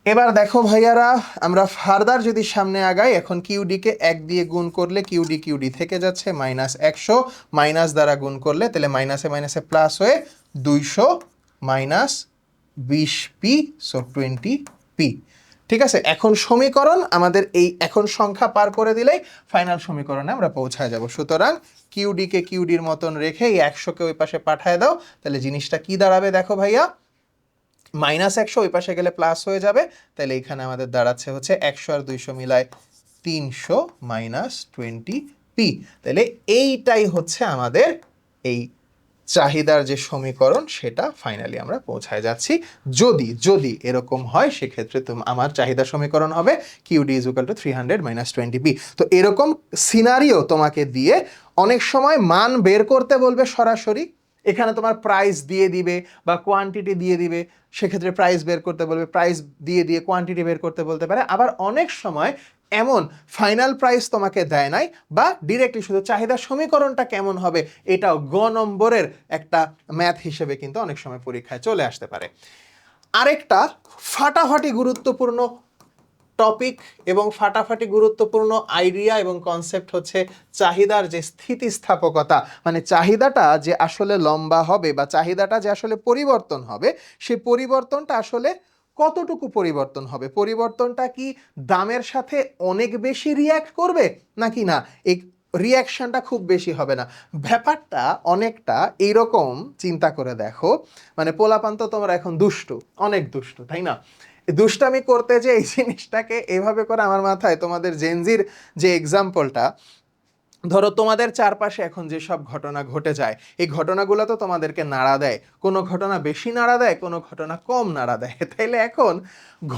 A: এবার দেখো ভাইয়ারা আমরা ফার্দার যদি সামনে আগাই, এখন কিউডিকে 1 দিয়ে গুণ করলে কিউডি থেকে যাচ্ছে মাইনাস 100, মাইনাস দ্বারা গুণ করলে তাহলে মাইনাসে মাইনাসে প্লাস হয়ে 200 মাইনাস 20p, সো 20p। ঠিক আছে, এখন সমীকরণ আমাদের এই এখন সংখ্যা পার করে দিলেই ফাইনাল সমীকরণে আমরা পৌঁছায় যাব। সুতরাং কিউডিকে কিউডির মতন রেখে এই 100কে ওই পাশে পাঠায় দাও, তাহলে জিনিসটা কি দাঁড়াবে দেখো ভাইয়া, মাইনাস 100 ওই পাশে গেলে প্লাস হয়ে যাবে, তাহলে এখানে আমাদের দাঁড়াচ্ছে হচ্ছে 100 আর 200 মিলায় 300 মাইনাস 20p। তাহলে এইটাই হচ্ছে আমাদের এই চাহিদার যে সমীকরণ সেটা ফাইনালি আমরা পৌঁছায় যাচ্ছি। যদি এরকম হয় সেক্ষেত্রে আমার চাহিদা সমীকরণ হবে QD is equal two 300 minus 20p। তো এরকম সিনারিও তোমাকে দিয়ে অনেক সময় মান বের করতে বলবে সরাসরি, এখানে তোমার প্রাইস দিয়ে দিবে বা কোয়ান্টিটি দিয়ে দিবে, সেক্ষেত্রে প্রাইস বের করতে বলবে, প্রাইস দিয়ে দিয়ে কোয়ান্টিটি বের করতে বলতে পারে। আবার অনেক সময় এমন ফাইনাল প্রাইস তোমাকে দেয় নাই, বা ডিরেক্টলি শুধু চাহিদা সমীকরণটা কেমন হবে এটাও নম্বরের একটা ম্যাথ হিসেবে কিন্তু অনেক সময় পরীক্ষায় চলে আসতে পারে। আরেকটা ফাটাফাটি গুরুত্বপূর্ণ টপিক এবং ফাটাফাটি গুরুত্বপূর্ণ আইডিয়া এবং কনসেপ্ট হচ্ছে চাহিদার যে স্থিতিস্থাপকতা, মানে চাহিদাটা যে আসলে লম্বা হবে বা চাহিদাটা যে আসলে পরিবর্তন হবে, সেই পরিবর্তনটা আসলে কতটুকু পরিবর্তন হবে, পরিবর্তনটা কি দামের সাথে অনেক বেশি রিয়্যাক্ট করবে নাকি না এই রিয়াকশনটা খুব বেশি হবে না। ব্যাপারটা অনেকটা এইরকম চিন্তা করে দেখো, মানে পোলাপান তো তোমরা এখন দুষ্টু, অনেক দুষ্টু, তাই না? দুষ্টামি করতে যে এই জিনিসটাকে এভাবে করে আমার মাথায় তোমাদের জেনজির যে এক্সাম্পলটা, ধরো তোমাদের চারপাশে এখন যেসব ঘটনা ঘটে যায়, এই ঘটনাগুলো তো তোমাদেরকে নাড়া দেয়, কোনো ঘটনা বেশি নাড়া দেয়, কোনো ঘটনা কম নাড়া দেয়। তাইলে এখন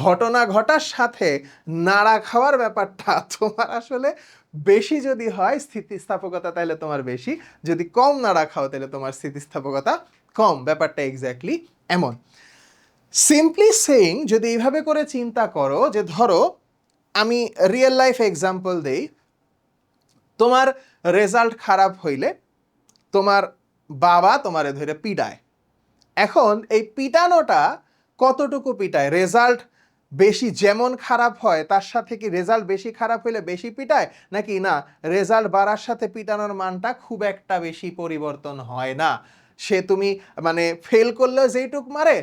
A: ঘটনা ঘটার সাথে নাড়া খাওয়ার ব্যাপারটা তোমার আসলে বেশি যদি হয় স্থিতিস্থাপকতা, তাহলে তোমার বেশি, যদি কম নাড়া খাও তাহলে তোমার স্থিতিস্থাপকতা কম। ব্যাপারটা এক্স্যাক্টলি এমন। সিম্পলি সেইং, যদি এইভাবে করে চিন্তা করো যে ধরো আমি রিয়েল লাইফ এক্সাম্পল দেই, তোমার রেজাল্ট খারাপ হইলে তোমার বাবা তোমারে ধরে পিটায়। এখন এই পিটানোটা কতটুকু পিটায়, রেজাল্ট বেশি যেমন খারাপ হয় তার সাথে কি রেজাল্ট বেশি খারাপ হইলে বেশি পিটায়, নাকি না রেজাল্ট বাড়ার সাথে পিটানোর মানটা খুব একটা বেশি পরিবর্তন হয় না। সে তুমি মানে ফেল করলেও যেইটুক মারে,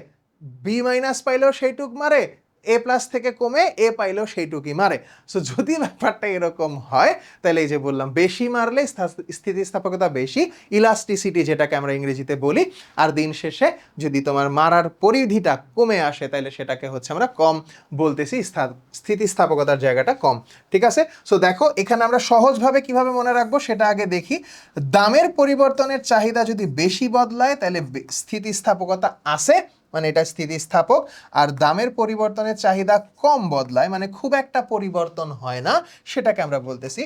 A: বি মাইনাস পাইলেও সেইটুক মারে, এ প্লাস থেকে কমে এ পাইলেও সেইটুকুই মারে। সো যদি ব্যাপারটা এরকম হয় তাহলে এই যে বললাম বেশি মারলে স্থিতিস্থাপকতা বেশি, ইলাস্টিসিটি যেটাকে আমরা ইংরেজিতে বলি। আর দিন শেষে যদি তোমার মারার পরিধিটা কমে আসে তাহলে সেটাকে হচ্ছে আমরা কম বলতেছি, স্থিতিস্থাপকতার জায়গাটা কম। ঠিক আছে? সো দেখো এখানে আমরা সহজভাবে কিভাবে মনে রাখবো সেটা আগে দেখি। দামের পরিবর্তনের চাহিদা যদি বেশি বদলায় তাহলে স্থিতিস্থাপকতা আছে, মানে এটা স্থিতিস্থাপক। আর দামের পরিবর্তনের চাহিদা কম বদলায়, মানে খুব একটা পরিবর্তন হয় না, সেটাকে আমরা বলতেছি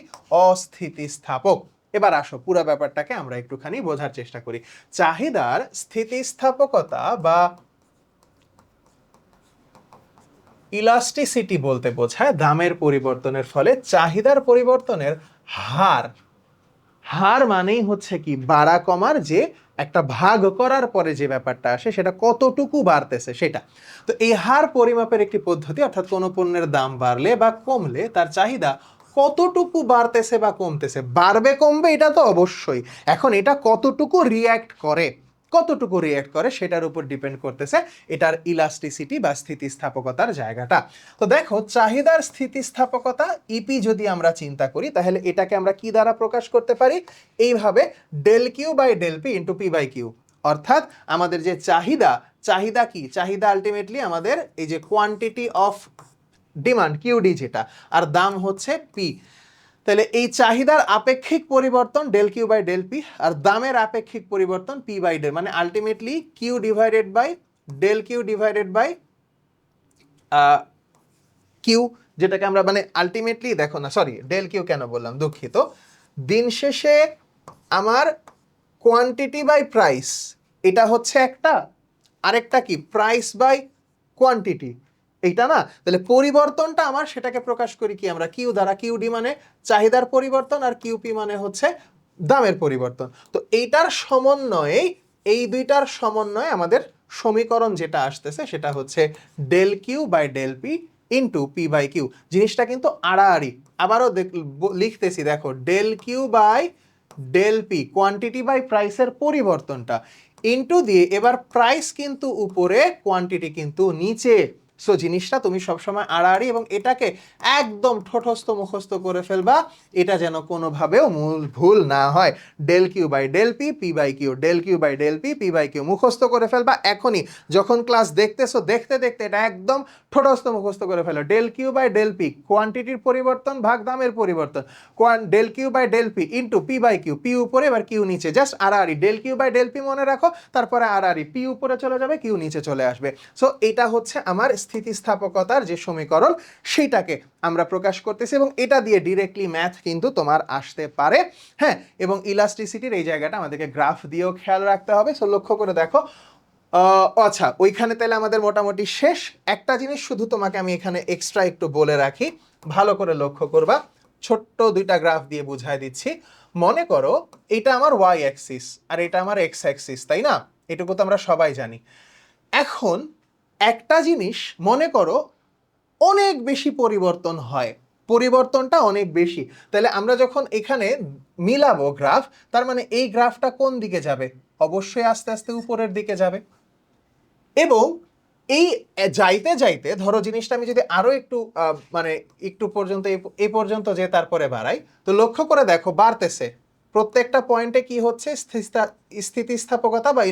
A: অস্থিতিস্থাপক। এবার আসো পুরো ব্যাপারটাকে আমরা একটুখানি বোঝার চেষ্টা করি। চাহিদার স্থিতিস্থাপকতা বা ইলাস্টিসিটি বলতে বোঝায় দামের পরিবর্তনের ফলে চাহিদার পরিবর্তনের হার। হার মানেই হচ্ছে কি বাড়া কমার যে একটা ভাগ করার পরে যে ব্যাপারটা আসে সেটা কতটুকু বাড়তেছে সেটা। তো এই হার পরিমাপের একটি পদ্ধতি, অর্থাৎ কোনো পণ্যের দাম বাড়লে বা কমলে তার চাহিদা কতটুকু বাড়তেছে বা কমতেছে, বাড়বে কমবে এটা তো অবশ্যই, এখন এটা কতটুকু রিয়্যাক্ট করে, কতটুকু রিয়্যাক্ট করে সেটার উপর ডিপেন্ড করতেছে এটার ইলাস্টিসিটি বা স্থিতিস্থাপকতার জায়গাটা। তো দেখো চাহিদার স্থিতিস্থাপকতা ইপি যদি আমরা চিন্তা করি তাহলে এটাকে আমরা কি দ্বারা প্রকাশ করতে পারি, এইভাবে del Q by del P into P by Q. অর্থাৎ আমাদের যে চাহিদা, চাহিদা কি, চাহিদা আলটিমেটলি আমাদের এই যে কোয়ান্টিটি অফ ডিমান্ড কিউডি যেটা, আর দাম হচ্ছে পি। তাহলে এই চাহিদার আপেক্ষিক পরিবর্তন del Q by del P, আর দামের আপেক্ষিক পরিবর্তন পি বাই ডেল, মানে ultimately Q divided by del Q divided by Q, যেটাকে আমরা মানে আলটিমেটলি দেখো না, সরি ডেল কিউ কেন বললাম, দুঃখিত। দিন শেষে আমার কোয়ান্টিটি বাই প্রাইস এটা হচ্ছে একটা, আরেকটা কি প্রাইস বাই কোয়ান্টিটি, এইটা না। তাহলে পরিবর্তনটা আমার সেটাকে প্রকাশ করি কি আমরা কিউ দ্বারা, কিউডি মানে চাহিদার পরিবর্তন আর কিউপি মানে হচ্ছে দামের পরিবর্তন। তো এইটার সমন্বয়ে, এই দুইটার সমন্বয়ে আমাদের সমীকরণ যেটা আসতেছে সেটা হচ্ছে del Q by del P into P by Q. জিনিসটা কিন্তু আড়াআড়ি, আবারও লিখতেছি দেখো, del Q by del P quantity by প্রাইসের পরিবর্তনটা ইন্টু দিয়ে এবার প্রাইস কিন্তু উপরে, কোয়ান্টিটি কিন্তু নিচে। সো জিনিসটা তুমি সবসময় আড়াআড়ি এবং এটাকে একদম ঠোঁটস্থ মুখস্থ করে ফেলবা, এটা যেন কোনোভাবেও ভুল না হয়। Del Q by del P P by Q, del Q by del P P by Q মুখস্থ করে ফেলবা এখনই, যখন ক্লাস দেখতেছো দেখতে দেখতে এটা একদম ঠোঁটস্থ মুখস্থ করে ফেলো। Del Q by del P কোয়ান্টিটির পরিবর্তন ভাগ দামের পরিবর্তন, del Q by del P into P by Q, P উপরে এবার কিউ নিচে, জাস্ট আড়াআড়ি। Del Q by del P মনে রাখো, তারপরে আড়াআড়ি, পি উপরে চলে যাবে কিউ নিচে চলে আসবে। সো এটা হচ্ছে আমার স্থিতিস্থাপকতার যে সমীকরণ সেটাকে আমরা প্রকাশ করতেছি, এবং এটা দিয়ে ডিরেক্টলি ম্যাথ কিন্তু তোমার আসতে পারে। হ্যাঁ, এবং ইলাস্ট্রিসিটির এই জায়গাটা আমাদেরকে গ্রাফ দিয়েও খেয়াল রাখতে হবে। সো লক্ষ্য করে দেখো, আচ্ছা ওইখানে তাহলে আমাদের মোটামুটি শেষ। একটা জিনিস শুধু তোমাকে আমি এখানে এক্সট্রা একটু বলে রাখি, ভালো করে লক্ষ্য করবা, ছোট্ট দুইটা গ্রাফ দিয়ে বুঝাই দিচ্ছি। মনে করো এটা আমার ওয়াই অ্যাক্সিস আর এটা আমার এক্স অ্যাক্সিস, তাই না? এটুকু তো আমরা সবাই জানি। এখন একটা জিনিস মনে করো অনেক বেশি পরিবর্তন হয়, পরিবর্তনটা অনেক বেশি, তাহলে আমরা যখন এখানে মিলাবো গ্রাফ, তার মানে এই গ্রাফটা কোন দিকে যাবে? অবশ্যই আস্তে আস্তে উপরের দিকে যাবে। এবং এই যাইতে যাইতে ধরো জিনিসটা আমি যদি আরো একটু মানে একটু পর্যন্ত এই পর্যন্ত যে তারপরে বাড়াই, তো লক্ষ্য করে দেখো বাড়তেছে প্রত্যেকটা পয়েন্টে কি হচ্ছে, স্থিতিস্থাপকতা বা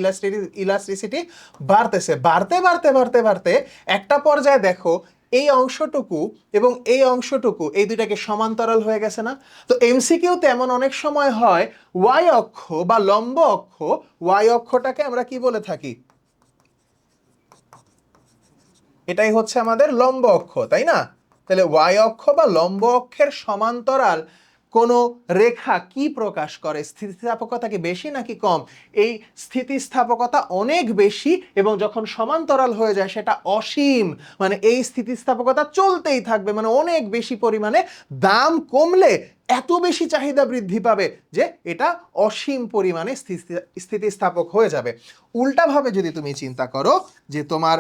A: ইলাস্ট্রিসিটি বাড়তেছে, বাড়তে বাড়তে বাড়তে বাড়তে একটা পর্যায়ে দেখো এই অংশটুকু এবং এই অংশটুকু এই দুইটাকে সমান্তরাল হয়ে গেছে না? তো এমসিকিউতে এমন অনেক সময় হয় ওয়াই অক্ষ বা লম্ব অক্ষ, ওয়াই অক্ষটাকে আমরা কি বলে থাকি? এটাই হচ্ছে আমাদের লম্ব অক্ষ, তাই না? তাহলে ওয়াই অক্ষ বা লম্ব অক্ষের সমান্তরাল কোন রেখা কি প্রকাশ করে? স্থিতিস্থাপকতা কি বেশি নাকি কম? এই স্থিতিস্থাপকতা অনেক বেশি, এবং যখন সমান্তরাল হয়ে যায় সেটা অসীম, মানে এই স্থিতিস্থাপকতা চলতেই থাকবে, মানে অনেক বেশি পরিমাণে। দাম কমলে এত বেশি চাহিদা বৃদ্ধি পাবে যে এটা অসীম পরিমাণে স্থিতিস্থাপক হয়ে যাবে। উল্টাভাবে যদি তুমি চিন্তা করো যে তোমার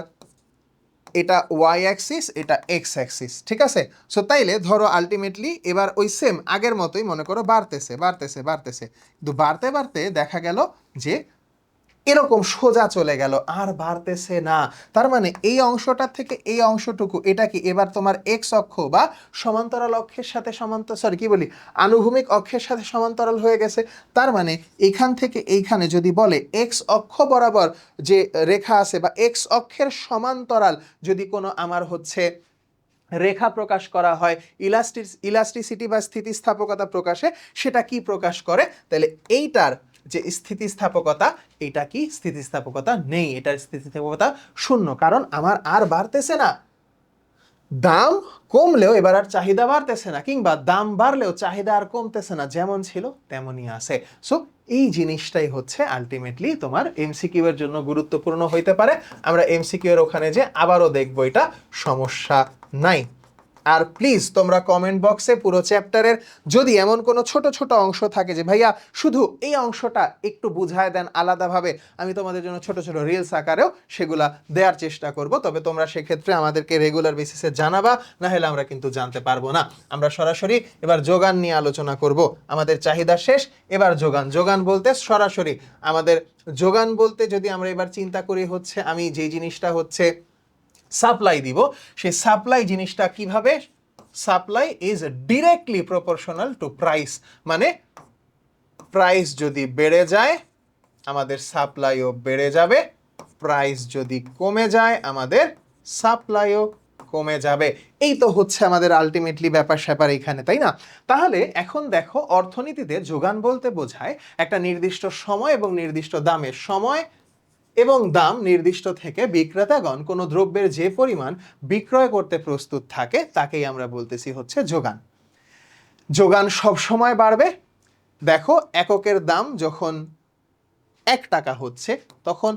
A: এটা ওয়াই অ্যাক্সিস, এটা এক্স অ্যাক্সিস, ঠিক আছে? সো তাইলে ধরো আলটিমেটলি এবার ওই সেম আগের মতোই মনে করো বাড়তেছে বাড়তেছে বাড়তেছে, কিন্তু বাড়তে বাড়তে দেখা গেল যে এরকম সোজা চলে গেল, আর বাড়তেছে না। তার মানে এই অংশটা থেকে এই অংশটুকু, এটা কি এবার তোমার এক্স অক্ষ বা সমান্তরাল অক্ষের সাথে আনুভূমিক অক্ষের সাথে সমান্তরাল হয়ে গেছে। তার মানে এখান থেকে এইখানে যদি বলে এক্স অক্ষ বরাবর যে রেখা আছে বা এক্স অক্ষের সমান্তরাল যদি কোনো আমার হচ্ছে রেখা প্রকাশ করা হয় ইলাস্টিসিটি বা স্থিতিস্থাপকতা প্রকাশে, সেটা কি প্রকাশ করে? তাহলে এইটার যে স্থিতিস্থাপকতা, এটা কি স্থিতিস্থাপকতা নেই, এটার স্থিতিস্থাপকতা শূন্য, কারণ আমার আর বাড়তেছে না। দাম কমলেও এবার আর চাহিদা বাড়তেছে না, কিংবা দাম বাড়লেও চাহিদা আর কমতেছে না, যেমন ছিল তেমনই আছে। সো এই জিনিসটাই হচ্ছে আলটিমেটলি তোমার এমসিকিউ এর জন্য গুরুত্বপূর্ণ হইতে পারে। আমরা এমসিকিউ এর ওখানে যে আবারও দেখবো, এটা সমস্যা নাই। আর প্লিজ তোমরা কমেন্ট বক্সে পুরো চ্যাপ্টারের যদি এমন কোনো ছোট ছোট অংশ থাকে যে ভাইয়া শুধু এই অংশটা একটু বুঝায় দেন আলাদাভাবে, আমি তোমাদের জন্য ছোট ছোট রিলস আকারেও সেগুলা দেওয়ার চেষ্টা করব। তবে তোমরা সেক্ষেত্রে আমাদেরকে রেগুলার বেসিসে জানাবা, না হলে আমরা কিন্তু জানতে পারবো না। আমরা সরাসরি এবার যোগান নিয়ে আলোচনা করব। আমাদের চাহিদা শেষ, এবার যোগান বলতে সরাসরি আমাদের যোগান বলতে যদি আমরা এবার চিন্তা করি হচ্ছে আমি যে জিনিসটা হচ্ছে সাপ্লাই দিব, সেই সাপ্লাই জিনিসটা কিভাবে? Supply is directly proportional to price, মানে প্রাইস যদি বেড়ে যায় আমাদের সাপ্লাইও বেড়ে যাবে, প্রাইস যদি কমে যায় আমাদের সাপ্লাইও কমে যাবে। এই তো হচ্ছে আমাদের আলটিমেটলি ব্যাপার স্যাপার এখানে, তাই না? তাহলে এখন দেখো অর্থনীতিতে যোগান বলতে বোঝায় একটা নির্দিষ্ট সময় এবং নির্দিষ্ট দামের, সময় এবং দাম নির্দিষ্ট থেকে বিক্রেতাগণ কোনো দ্রব্যের যে পরিমাণ বিক্রয় করতে প্রস্তুত থাকে তাকেই আমরা বলতেছি হচ্ছে যোগান। যোগান সব সময় বাড়বে। দেখো এককের দাম যখন 1 টাকা হচ্ছে তখন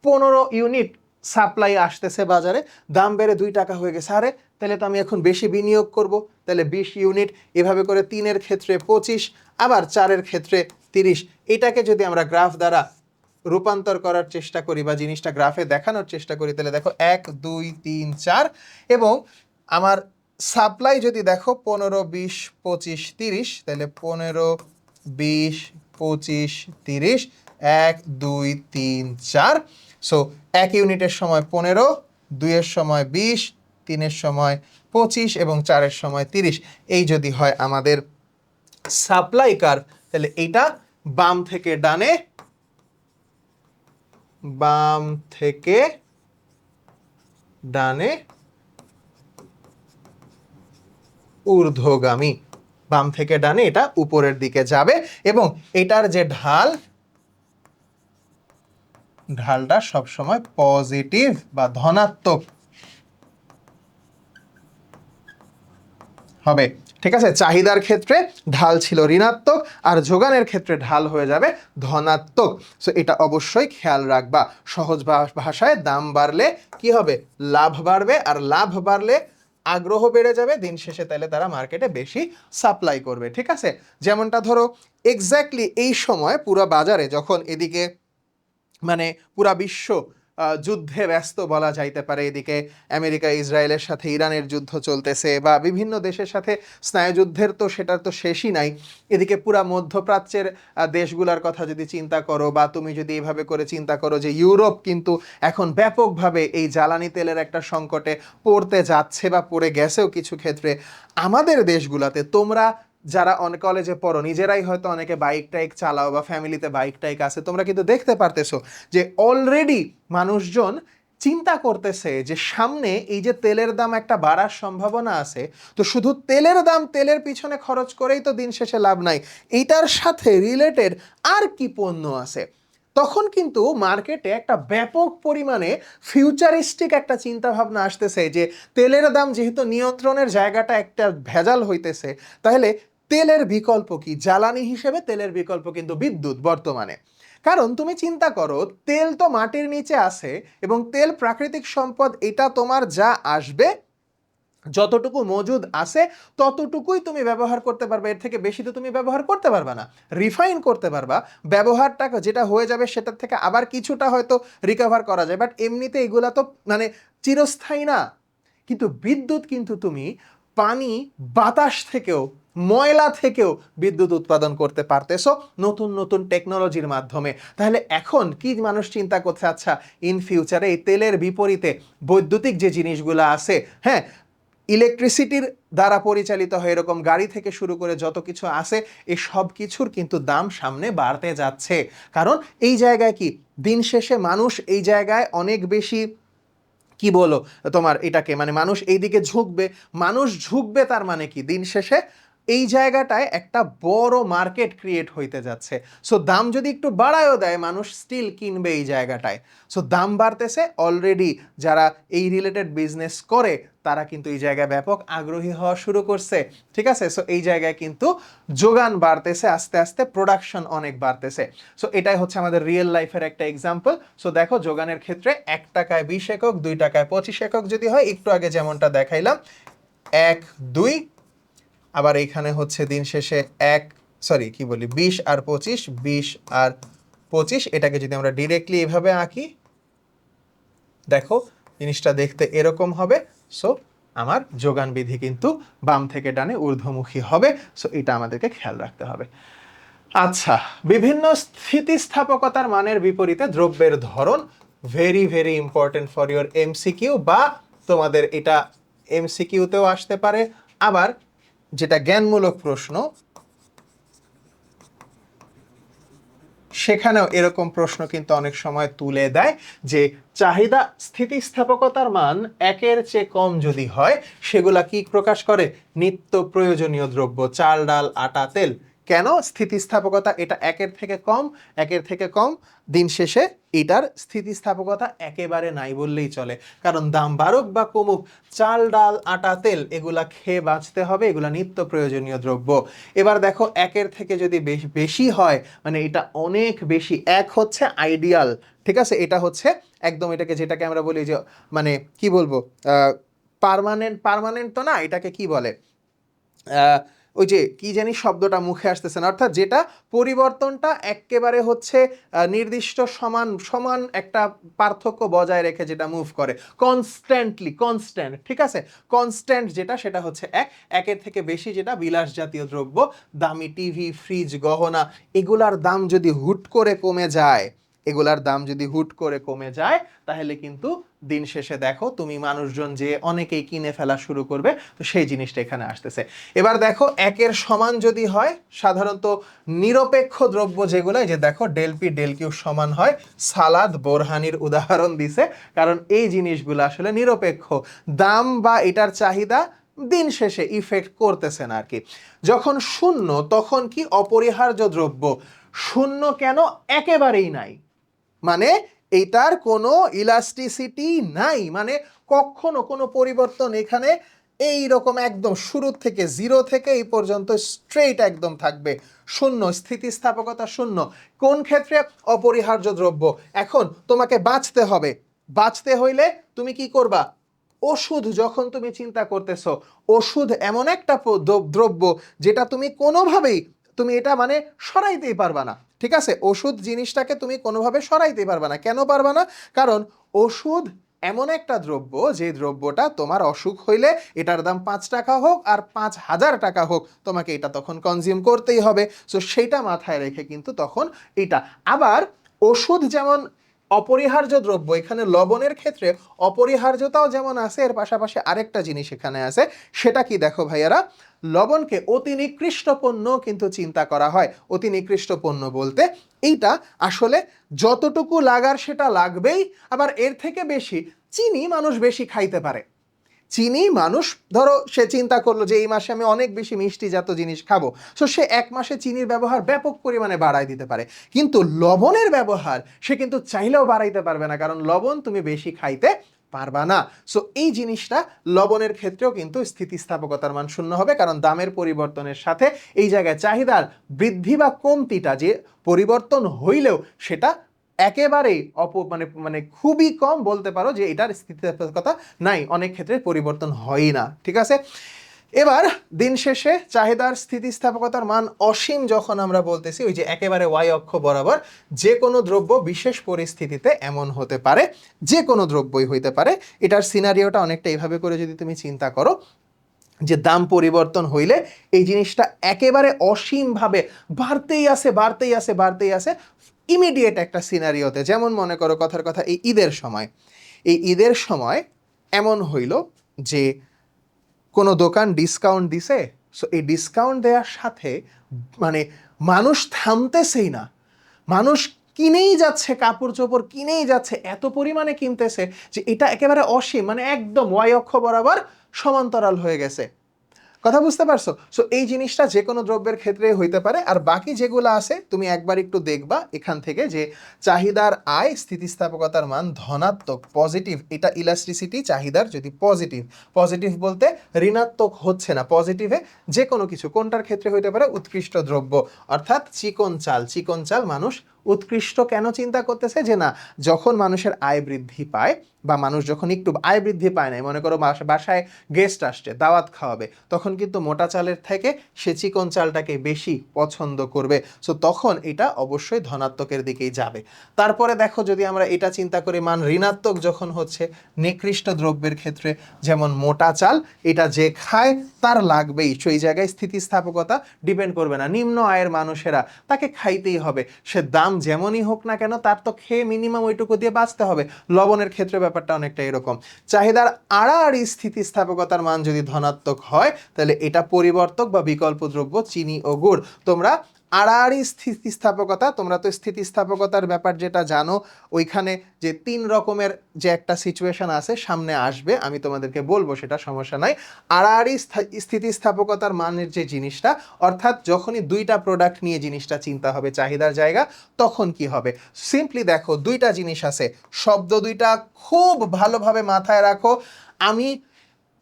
A: 15 ইউনিট সাপ্লাই আসতেছে বাজারে, দাম বেড়ে 2 টাকা হয়ে গেছে, আরে তাহলে তো আমি এখন বেশি বিনিয়োগ করব, তাহলে 20 ইউনিট, এভাবে করে 3-এর ক্ষেত্রে 25, আবার 4-এর ক্ষেত্রে 30। এটাকে যদি আমরা গ্রাফ দ্বারা রূপান্তর করার চেষ্টা করি বা জিনিসটা গ্রাফে দেখানোর চেষ্টা করি, তাহলে দেখো 1 2 3 4, এবং আমার সাপ্লাই যদি দেখো 15 20 25 30, তাহলে 15 20 25 30, 1 2 3 4। সো 1 ইউনিটের সময় 15, 2-এর সময় 20, 3-এর সময় 25 এবং 4-এর সময় 30। এই যদি হয় আমাদের সাপ্লাই কার্ভ, তাহলে এইটা বাম থেকে ডানে, বাম থেকে ডানে ঊর্ধ্বগামী, বাম থেকে ডানে এটা উপরের দিকে যাবে, এবং এটার যে ঢালটা সবসময় পজিটিভ বা ধনাত্মক হবে। ঠিক আছে, চাহিদার ক্ষেত্রে ঢাল ছিল ঋণাত্মক আর যোগানের ক্ষেত্রে ঢাল হয়ে যাবে ধনাত্মক। সো এটা অবশ্যই খেয়াল রাখবা। সহজ ভাষায় দাম বাড়লে কি হবে? লাভ বাড়বে, আর লাভ বাড়লে আগ্রহ বেড়ে যাবে, দিন শেষে তাহলে তারা মার্কেটে বেশি সাপ্লাই করবে। ঠিক আছে, যেমনটা ধরো এক্স্যাক্টলি এই সময় পুরো বাজারে যখন এদিকে মানে পুরা বিশ্ব যুদ্ধে ব্যস্ত বলা যাইতে পারে, এদিকে আমেরিকা ইসরায়েলের সাথে ইরানের যুদ্ধ চলতেছে বা বিভিন্ন দেশের সাথে স্নায়ুযুদ্ধের তো সেটার তো শেষই নাই। এদিকে পুরা মধ্যপ্রাচ্যের দেশগুলোর কথা যদি চিন্তা করো, বা তুমি যদি এভাবে করে চিন্তা করো যে ইউরোপ কিন্তু এখন ব্যাপকভাবে এই জ্বালানি তেলের একটা সংকটে পড়তে যাচ্ছে বা পড়ে গেছেও কিছু ক্ষেত্রে। আমাদের দেশগুলোতে তোমরা যারা অনেক কলেজে পড়ো, নিজেরাই হয়তো অনেকে বাইক টাইক চালাও বা ফ্যামিলিতে বাইক টাইক আছে, তোমরা কিন্তু দেখতে পারতেছো যে অলরেডি মানুষজন চিন্তা করতেছে যে সামনে এই যে তেলের দাম একটা বাড়ার সম্ভাবনা আছে, তো শুধু তেলের দাম, তেলের পিছনে খরচ করেই তো দিন শেষে লাভ নাই, এইটার সাথে রিলেটেড আর কি পণ্য আছে। তখন কিন্তু মার্কেটে একটা ব্যাপক পরিমাণে ফিউচারিস্টিক একটা চিন্তা ভাবনা আসতেছে যে তেলের দাম যেহেতু নিয়ন্ত্রণের জায়গাটা একটা ভেজাল হইতেছে, তাহলে তেলের বিকল্প কি? জ্বালানি হিসেবে তেলের বিকল্প কিন্তু বিদ্যুৎ বর্তমানে। কারণ তুমি চিন্তা করো, তেল তো মাটির নিচে আছে এবং তেল প্রাকৃতিক সম্পদ, এটা তোমার যা আসবে, যতটুকু মজুদ আছে ততটুকুই তুমি ব্যবহার করতে পারবে, এর থেকে বেশি তো তুমি ব্যবহার করতে পারবে না। রিফাইন করতে পারবা, ব্যবহারটা যেটা হয়ে যাবে সেটার থেকে আবার কিছুটা হয়তো রিকভার করা যায়, বাট এমনিতে এগুলা তো মানে চিরস্থায়ী না। কিন্তু বিদ্যুৎ কিন্তু তুমি পানি, বাতাস থেকেও, ময়লা থেকেও বিদ্যুৎ উৎপাদন করতে পারতেছো নতুন নতুন টেকনোলজির মাধ্যমে। তাহলে এখন কি মানুষ চিন্তা করছে, আচ্ছা ইন ফিউচারে এই তেলের বিপরীতে বৈদ্যুতিক যে জিনিসগুলো আছে, হ্যাঁ, ইলেকট্রিসিটির দ্বারা পরিচালিত হয় এরকম গাড়ি থেকে শুরু করে যত কিছু আছে, এই সব কিছুর কিন্তু দাম সামনে বাড়তে যাচ্ছে। কারণ এই জায়গায় কি, দিন শেষে মানুষ এই জায়গায় অনেক বেশি কি বলো তোমার এটাকে, মানে মানুষ এই দিকে ঝুঁকবে। মানুষ ঝুঁকবে তার মানে কি, দিন শেষে এই জায়গাটায় একটা বড় মার্কেট ক্রিয়েট হইতে যাচ্ছে। সো দাম যদি একটু বাড়ায়ও দেয়, মানুষ স্টিল কিনবে এই জায়গাটায়। সো দাম বাড়তেছে, অলরেডি যারা এই রিলেটেড বিজনেস করে তারা কিন্তু এই জায়গায় ব্যাপক আগ্রহী হওয়া শুরু করছে। ঠিক আছে, সো এই জায়গায় কিন্তু যোগান বাড়তেছে, আস্তে আস্তে প্রোডাকশন অনেক বাড়তেছে। সো এটাই হচ্ছে আমাদের রিয়েল লাইফের একটা এক্সাম্পল। সো দেখো যোগানের ক্ষেত্রে 1 টাকায় 20 একক, 2 টাকায় 25 একক যদি হয়, একটু আগে যেমনটা দেখাইলাম 1 2, আবার এইখানে হচ্ছে দিন শেষে 20 আর 25, 20 আর 25, এটাকে যদি আমরা ডিরেক্টলি এভাবে আঁকি, দেখো জিনিসটা দেখতে এরকম হবে। সো আমার যোগান বিধি কিন্তু বাম থেকে ডানে ঊর্ধ্বমুখী হবে। সো এটা আমাদেরকে খেয়াল রাখতে হবে। আচ্ছা, বিভিন্ন স্থিতিস্থাপকতার মানের বিপরীতে দ্রব্যের ধরন, very very important for your MCQ, বা তোমাদের এটা এমসিকিউতেও আসতে পারে, আবার যেটা জ্ঞানমূলক প্রশ্ন সেখানেও এরকম প্রশ্ন কিন্তু অনেক সময় তুলে দেয় যে চাহিদা স্থিতিস্থাপকতার মান 1-এর চেয়ে কম যদি হয়, সেগুলা কি প্রকাশ করে? নিত্য প্রয়োজনীয় দ্রব্য, চাল ডাল আটা তেল। কেন স্থিতিস্থাপকতা এটা 1-এর থেকে কম? 1-এর থেকে কম, দিন শেষে এটার স্থিতিস্থাপকতা একেবারে নাই বললেই চলে। কারণ দাম বাড়ুক বা কমুক, চাল ডাল আটা তেল এগুলা খেয়ে বাঁচতে হবে, এগুলা নিত্য প্রয়োজনীয় দ্রব্য। এবার দেখো 1-এর থেকে যদি বেশি হয়, মানে এটা অনেক বেশি, 1 হচ্ছে আইডিয়াল। ঠিক আছে, এটা হচ্ছে একদম, এটাকে যেটাকে আমরা বলি যে মানে কি বলবো, পার্মানেন্ট, পার্মানেন্ট তো না, এটাকে কি বলে, ওই যে কি জানি শব্দটা মুখে আসতেছে না, অর্থাৎ যেটা পরিবর্তনটা একেবারে হচ্ছে নির্দিষ্ট সমান সমান একটা পার্থক্য বজায় রেখে যেটা মুভ করে কনস্ট্যান্টলি, কনস্ট্যান্ট। ঠিক আছে, কনস্ট্যান্ট যেটা, সেটা হচ্ছে 1-এর থেকে বেশি যেটা বিলাস জাতীয় দ্রব্য, দামি টিভি, ফ্রিজ, গহনা, এগুলার দাম যদি হুট করে কমে যায়, এগুলার দাম যদি হুট করে কমে যায়, তাহলে কিন্তু দিন শেষে দেখো তুমি মানুষজন যে অনেকেই কিনে ফেলা শুরু করবে। তো সেই জিনিসটা এখানে আসতেছে। এবার দেখো 1-এর সমান যদি হয়, সাধারণত নিরপেক্ষ দ্রব্য যেগুলো, এই যে দেখো ডেল পি ডেল কিউ সমান হয়, সালাদ বোরহানির উদাহরণ দিছে, কারণ এই জিনিসগুলো আসলে নিরপেক্ষ, দাম বা এটার চাহিদা দিন শেষে ইফেক্ট করতেছে না আর কি। যখন শূন্য, তখন কি অপরিহার্য দ্রব্য। শূন্য কেন? একেবারেই নাই, মানে এটার কোনো ইলাস্টিসিটি নাই, মানে কখনো কোনো পরিবর্তন এখানে এই রকম একদম শুরু থেকে জিরো থেকে এই পর্যন্ত স্ট্রেইট একদম থাকবে, শূন্য, স্থিতিস্থাপকতা শূন্য। কোন ক্ষেত্রে? অপরিহার্য দ্রব্য। এখন তোমাকে বাঁচতে হবে, বাঁচতে হইলে তুমি কি করবা? ওষুধ যখন তুমি চিন্তা করতেছো, ওষুধ এমন একটা দ্রব্য যেটা তুমি কোনোভাবেই তুমি এটা মানে সরাইতেই পারবা না। ঠিক আছে, ওষুধ জিনিসটাকে তুমি কোনোভাবে সরাইতেই পারবা না। কেন পারবা না? কারণ ওষুধ এমন একটা দ্রব্য যে দ্রব্যটা তোমার অসুখ হইলে এটার দাম 5 টাকা হোক আর 5,000 টাকা হোক, তোমাকে এটা তখন কনজিউম করতেই হবে। সো সেইটা মাথায় রেখে কিন্তু তখন এটা আবার ওষুধ যেমন অপরিহার্য দ্রব্য, এখানে লবণের ক্ষেত্রে অপরিহার্যতাও যেমন আছে, এর পাশাপাশি আরেকটা জিনিস এখানে আছে। সেটা কি দেখো ভাইয়ারা, লবণকে অতি নিকৃষ্ট পণ্য কিন্তু চিন্তা করা হয়। অতি নিকৃষ্ট পণ্য বলতে এইটা আসলে যতটুকু লাগার সেটা লাগবেই, আবার এর থেকে বেশি চিনি মানুষ বেশি খাইতে পারে। চিনি মানুষ, ধরো সে চিন্তা করলো যে এই মাসে আমি অনেক বেশি মিষ্টি জাত জিনিস খাবো, সো সে এক মাসে চিনির ব্যবহার ব্যাপক পরিমাণে বাড়ায় দিতে পারে। কিন্তু লবণের ব্যবহার সে কিন্তু চাইলেও বাড়াইতে পারবে না, কারণ লবণ তুমি বেশি খাইতে পারবা না। সো এই জিনিসটা লবণের ক্ষেত্রেও কিন্তু স্থিতিস্থাপকতার মান শূন্য হবে, কারণ দামের পরিবর্তনের সাথে এই জায়গায় চাহিদার বৃদ্ধি বা কমতিটা যে পরিবর্তন হইলেও সেটা একেবারেই মানে মানে খুবই কম বলতে পারো যে এটার স্থিতিস্থাপকতা নাই, অনেক ক্ষেত্রে পরিবর্তন হয়ই না। ঠিক আছে, এবার দিন শেষে চাহিদার স্থিতিস্থাপকতার মান অসীম যখন আমরা বলতেছি, ওই যে একেবারে ওয়াই অক্ষ বরাবর যে কোনো দ্রব্য বিশেষ পরিস্থিতিতে এমন হতে পারে, যে কোনো দ্রব্যই হইতে পারে। এটার সিনারিওটা অনেকটা এইভাবে করে যদি তুমি চিন্তা করো, যে দাম পরিবর্তন হইলে এই জিনিসটা একেবারে অসীমভাবে বাড়তেই আছে বাড়তেই আছে বাড়তেই আছে ইমিডিয়েট একটা সিনারিওতে। যেমন মনে করো কথার কথা এই ঈদের সময়, এই ঈদের সময় এমন হইল যে কোনো দোকান ডিসকাউন্ট দিছে, সো এই ডিসকাউন্ট দেওয়ার সাথে মানে মানুষ থামতেছেই না, মানুষ কিনেই যাচ্ছে, কাপড় চোপড় কিনেই যাচ্ছে, এত পরিমাণে কিনতেছে যে এটা একেবারে অসীম, মানে একদম ওয়াই অক্ষ বরাবর সমান্তরাল হয়ে গেছে। কথা বুঝতে পারছো? সো এই জিনিসটা যে কোনো দ্রব্যের ক্ষেত্রে হইতে পারে। আর বাকি যেগুলো আছে তুমি একবার একটু দেখবা এখান থেকে, যে চাহিদার আয় স্থিতিস্থাপকতার মান ধনাত্মক, পজিটিভ, এটা ইলাস্ট্রিসিটি চাহিদার যদি পজিটিভ, পজিটিভ বলতে ঋণাত্মক হচ্ছে না, পজিটিভে যে কোনো কিছু কোনটার ক্ষেত্রে হইতে পারে? উৎকৃষ্ট দ্রব্য, অর্থাৎ চিকন চাল। চিকন চাল মানুষ উৎকৃষ্ট কেন চিন্তা করতেছে? যে না, যখন মানুষের আয় বৃদ্ধি পায় বা মানুষ যখন একটু আয় বৃদ্ধি পায় না, মনে করো বাসায় গেস্ট আসছে, দাওয়াত খাওয়াবে, তখন কিন্তু মোটা চালের থেকে সে চিকন চালটাকে বেশি পছন্দ করবে। সো তখন এটা অবশ্যই ধনাত্মকের দিকেই যাবে। তারপরে দেখো যদি আমরা এটা চিন্তা করি, মান ঋণাত্মক যখন হচ্ছে নিকৃষ্ট দ্রব্যের ক্ষেত্রে, যেমন মোটা চাল, এটা যে খায় তার লাগবেই, সেই জায়গায় স্থিতিস্থাপকতা ডিপেন্ড করবে না। নিম্ন আয়ের মানুষেরা, তাকে খাইতেই হবে, সে দাম যেমনই হোক না কেন তার তো খেয়ে মিনিমাম ওইটুকু দিয়ে বাঁচতে হবে। লবণের ক্ষেত্রে ব্যাপারটা অনেকটা এরকম। চাহিদার আড়াআড়ি স্থিতিস্থাপকতার মান যদি ধনাত্মক হয়, তাহলে এটা পরিবর্তক বা বিকল্প দ্রব্য চিনি ও গুড়। তোমরা আড়াআড়ি স্থিতিস্থাপকতা, তোমরা তো স্থিতিস্থাপকতার ব্যাপার যেটা জানো, ওইখানে যে 3 রকমের যে একটা সিচুয়েশন আছে সামনে আসবে, আমি তোমাদেরকে বলবো, সেটা সমস্যা নাই। আড়াআড়ি স্থিতিস্থাপকতার মানের যে জিনিসটা, অর্থাৎ যখনই দুইটা প্রোডাক্ট নিয়ে জিনিসটা চিন্তা হবে চাহিদার জায়গা, তখন কি হবে? সিম্পলি দেখো, দুইটা জিনিস আছে, শব্দ দুইটা খুব ভালোভাবে মাথায় রাখো। আমি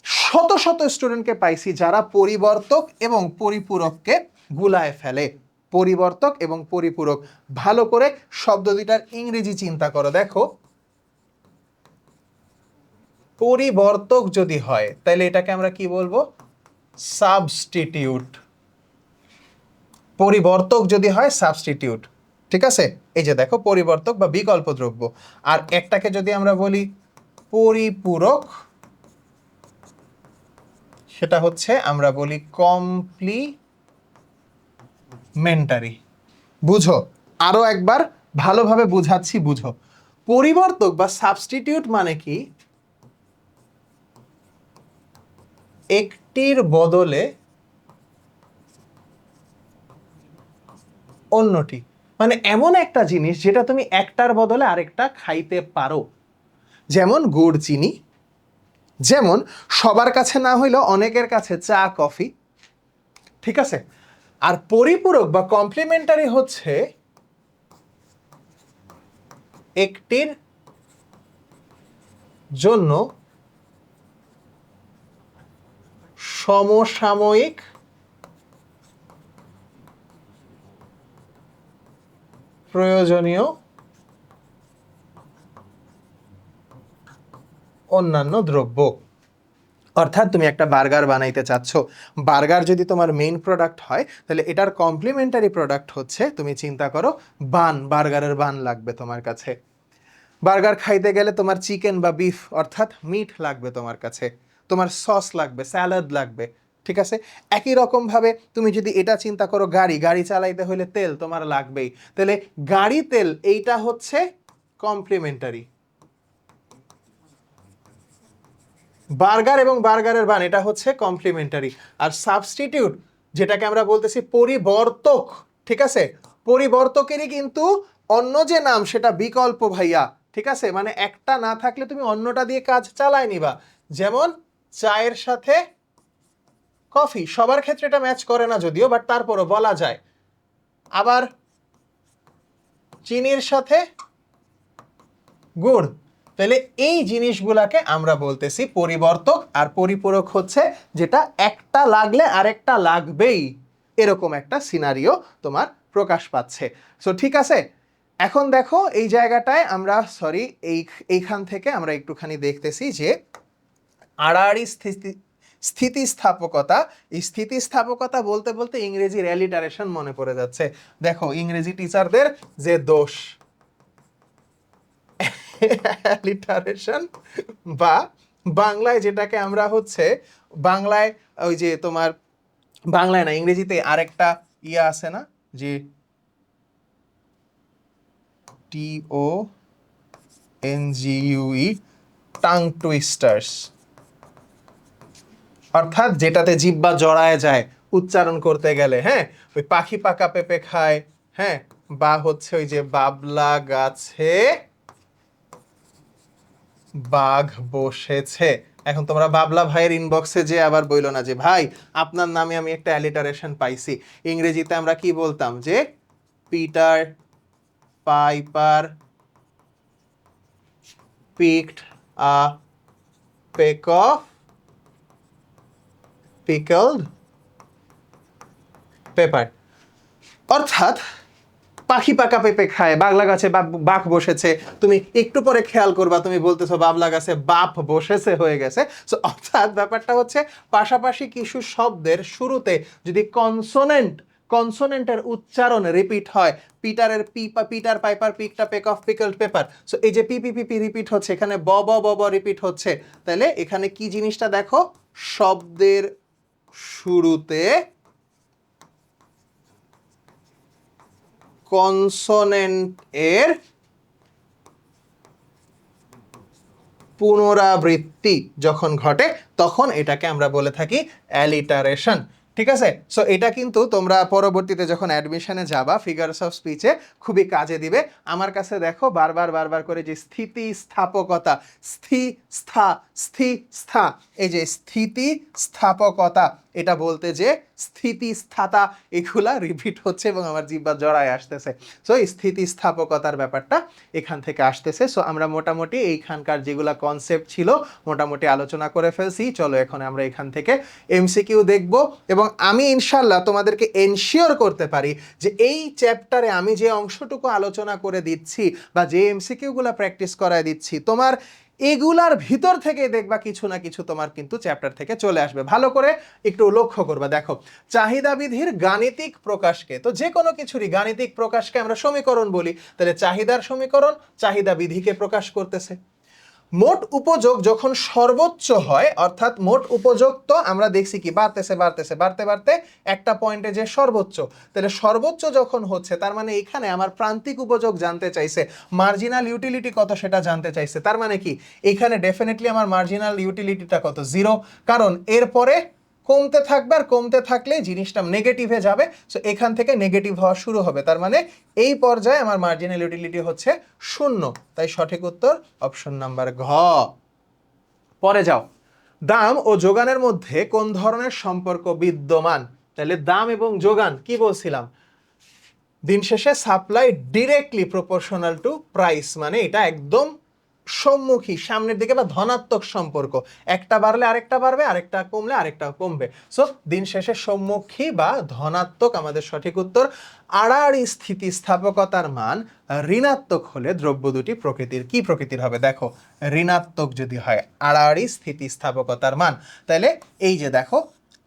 A: শত শত স্টুডেন্টকে পাইছি যারা পরিবর্তক এবং পরিপূরককে গুলায় ফেলে। পরিবর্তক এবং পরিপূরক, ভালো করে শব্দ দুইটার ইংরেজি চিন্তা করো। দেখো, পরিবর্তক যদি হয় তাহলে এটাকে আমরা কি বলবো? সাবস্টিটিউট। পরিবর্তক যদি হয় সাবস্টিটিউট। ঠিক আছে, এই যে দেখো, পরিবর্তক বা বিকল্প দ্রব্য। আর একটাকে যদি আমরা বলি পরিপূরক, সেটা হচ্ছে আমরা বলি কমপ্লিমেন্টারি। বুঝো, আরো একবার ভালোভাবে বুঝাচ্ছি, বুঝো। পরিবর্তক বা সাবস্টিটিউট মানে কি? একটির বদলে অন্যটি, মানে এমন একটা জিনিস যেটা তুমি একটার বদলে আরেকটা খাইতে পারো। যেমন গুড় চিনি, যেমন সবার কাছে না হইলেও অনেকের কাছে চা কফি। ঠিক আছে, আর পরিপূরক বা কমপ্লিমেন্টারি হচ্ছে একটির জন্য সমসাময়িক প্রয়োজনীয় অন্যান্য দ্রব্য। অর্থাৎ তুমি একটা বার্গার বানাইতে চাচ্ছ, বার্গার যদি তোমার মেইন প্রোডাক্ট হয় তাহলে এটার কমপ্লিমেন্টারি প্রোডাক্ট হচ্ছে, তুমি চিন্তা করো বান, বার্গারের বান লাগবে তোমার কাছে। বার্গার খাইতে গেলে তোমার চিকেন বা বিফ অর্থাৎ মিট লাগবে তোমার কাছে, তোমার সস লাগবে, স্যালাড লাগবে, ঠিক আছে। একই রকমভাবে তুমি যদি এটা চিন্তা করো গাড়ি, গাড়ি চালাইতে হলে তেল তোমার লাগবেই, তাহলে গাড়ি তেল এইটা হচ্ছে কমপ্লিমেন্টারি। বার্গার এবং বার্গারের বান এটা হচ্ছে কমপ্লিমেন্টারি। আর সাবস্টিটিউট যেটাকে আমরা বলতেছি পরিবর্তক, ঠিক আছে, পরিবর্তকেরই কিন্তু অন্য যে নাম সেটা বিকল্প ভাইয়া, ঠিক আছে। মানে একটা না থাকলে তুমি অন্যটা দিয়ে কাজ চালায় নিবা। যেমন চায়ের সাথে কফি, সবার ক্ষেত্রে এটা ম্যাচ করে না যদিও, বাট তারপরও বলা যায়। আবার চিনির সাথে গুড়, তাহলে এই জিনিসগুলাকে আমরা বলতেছি পরিবর্তক। আর পরিপূরক হচ্ছে যেটা একটা লাগলে আরেকটা লাগবেই, এরকম একটা সিনারিও তোমার প্রকাশ পাচ্ছে। সো ঠিক আছে, এখন দেখো এই জায়গাটায় আমরা এইখান থেকে আমরা একটুখানি দেখতেছি যে আড়াআড়ি স্থিতিস্থাপকতা, এই স্থিতিস্থাপকতা বলতে বলতে ইংরেজির অ্যালিটারেশন মনে পড়ে যাচ্ছে। দেখো ইংরেজি টিচারদের যে দোষ, অ্যালিটারেশন বা বাংলায় যেটাকে আমরা হচ্ছে, বাংলায় ওই যে তোমার, বাংলায় না ইংরেজিতে আরেকটা ইয়া আছে না, যে TONGUE, টাং টুইস্টার্স, অর্থাৎ যেটাতে জিহ্বা জড়ায় যায় উচ্চারণ করতে গেলে। হ্যাঁ, ওই পাখি পাকা পেঁপে খায়, হ্যাঁ, বা হচ্ছে ওই যে বাবলা গাছে বাঘ বসেছে। এখন তোমরা বাবলা ভাইয়ের ইনবক্সে যে আবার বইলো না যে ভাই আপনার নামে আমি একটা অ্যালিটারেশন পাইছি। ইংরেজিতে আমরা কি বলতাম যে Peter piper picked a peck of pickled pepper, অর্থাৎ পাখি পাকা পেঁপে খায়, বাবলা গাছে বাঘ বসেছে। তুমি একটু পরে খেয়াল করবা তুমি বলতেছো বাবলা গাছে বাপ বসেছে হয়ে গেছে। সো অর্থাৎ ব্যাপারটা হচ্ছে পাশাপাশি কিছু শব্দের শুরুতে যদি কনসোনেন্টের উচ্চারণ রিপিট হয়, পিটারের Peter piper পিকটা pack of পিকলড paper, so এই যে পি রিপিট হচ্ছে, এখানে ব রিপিট হচ্ছে, তাহলে এখানে কি জিনিসটা দেখো, শব্দের শুরুতে কনসোনেন্ট এর পুনরাবৃত্তি যখন ঘটে তখন এটাকে আমরা বলে থাকি অ্যালিটারেশন, ঠিক আছে। সো এটা কিন্তু তোমরা পরবর্তীতে যখন অ্যাডমিশনে যাবা ফিগারস অফ স্পিচে খুবই কাজে দিবে। আমার কাছে দেখো বারবার করে যে স্থিতিস্থাপকতা, স্থা, এই যে স্থিতিস্থাপকতা, এটা বলতে যে স্থিতিস্থাতা এগুলা রিপিট হচ্ছে এবং আমার জিহ্বা জড়ায় আসতেছে। সো এই স্থিতিস্থাপকতার ব্যাপারটা এখান থেকে আসতেছে। সো আমরা মোটামুটি এইখানকার যেগুলা কনসেপ্ট ছিল মোটামুটি আলোচনা করে ফেলছি। চলো এখন আমরা এখান থেকে এমসিকিউ দেখব এবং আমি ইনশাল্লাহ তোমাদেরকে এনশিওর করতে পারি যে এই চ্যাপ্টারে আমি যে অংশটুকু আলোচনা করে দিচ্ছি বা যে এমসিকিউগুলো প্র্যাকটিস করায় দিচ্ছি, তোমার এগুলার ভিতর থেকে দেখবা কিছু না কিছু তোমার কিন্তু চ্যাপ্টার থেকে চলে আসবে। ভালো করে একটু লক্ষ্য করবা। দেখো চাহিদা বিধির গাণিতিক প্রকাশকে, তো যে কোনো কিছুরই গাণিতিক প্রকাশকে আমরা সমীকরণ বলি, তাহলে চাহিদার সমীকরণ চাহিদা বিধিকে প্রকাশ করতেছে। মোট উপযোগ যখন সর্বোচ্চ হয়, অর্থাৎ মোট উপযোগ তো আমরা দেখছি কি বাড়তে একটা পয়েন্টে যে সর্বোচ্চ, তাহলে সর্বোচ্চ যখন হচ্ছে তার মানে এখানে আমার প্রান্তিক উপযোগ জানতে চাইছে, মার্জিনাল ইউটিলিটি কত সেটা জানতে চাইছে। তার মানে কি এখানে ডেফিনেটলি আমার মার্জিনাল ইউটিলিটিটা কত, 0, কারণ এরপরে কমতে থাকবে আর কমতে থাকলে জিনিসটা নেগেটিভে যাবে। সো এখান থেকে নেগেটিভ হওয়া শুরু হবে, তার মানে এই পর্যায়ে আমার মার্জিনাল ইউটিলিটি হচ্ছে 0। তাই সঠিক উত্তর অপশন নাম্বার ঘ। পরে যাও, দাম ও যোগানের মধ্যে কোন ধরনের সম্পর্ক বিদ্যমান? তাহলে দাম এবং যোগান কি বলছিলাম, দিন শেষে supply directly proportional to price, মানে এটা একদম সম্মুখী, সামনের দিকে বা ধনাত্মক সম্পর্ক, একটা বাড়লে আরেকটা বাড়বে, আরেকটা কমলে আরেকটা কমবে। সো দিন শেষে সম্মুখী বা ধনাত্মক আমাদের সঠিক উত্তর। আড়াআড়ি স্থিতিস্থাপকতার মান ঋণাত্মক হলে দ্রব্য দুটি প্রকৃতির কি প্রকৃতির হবে? দেখো ঋণাত্মক যদি হয় আড়াআড়ি স্থিতিস্থাপকতার মান, তাহলে এই যে দেখো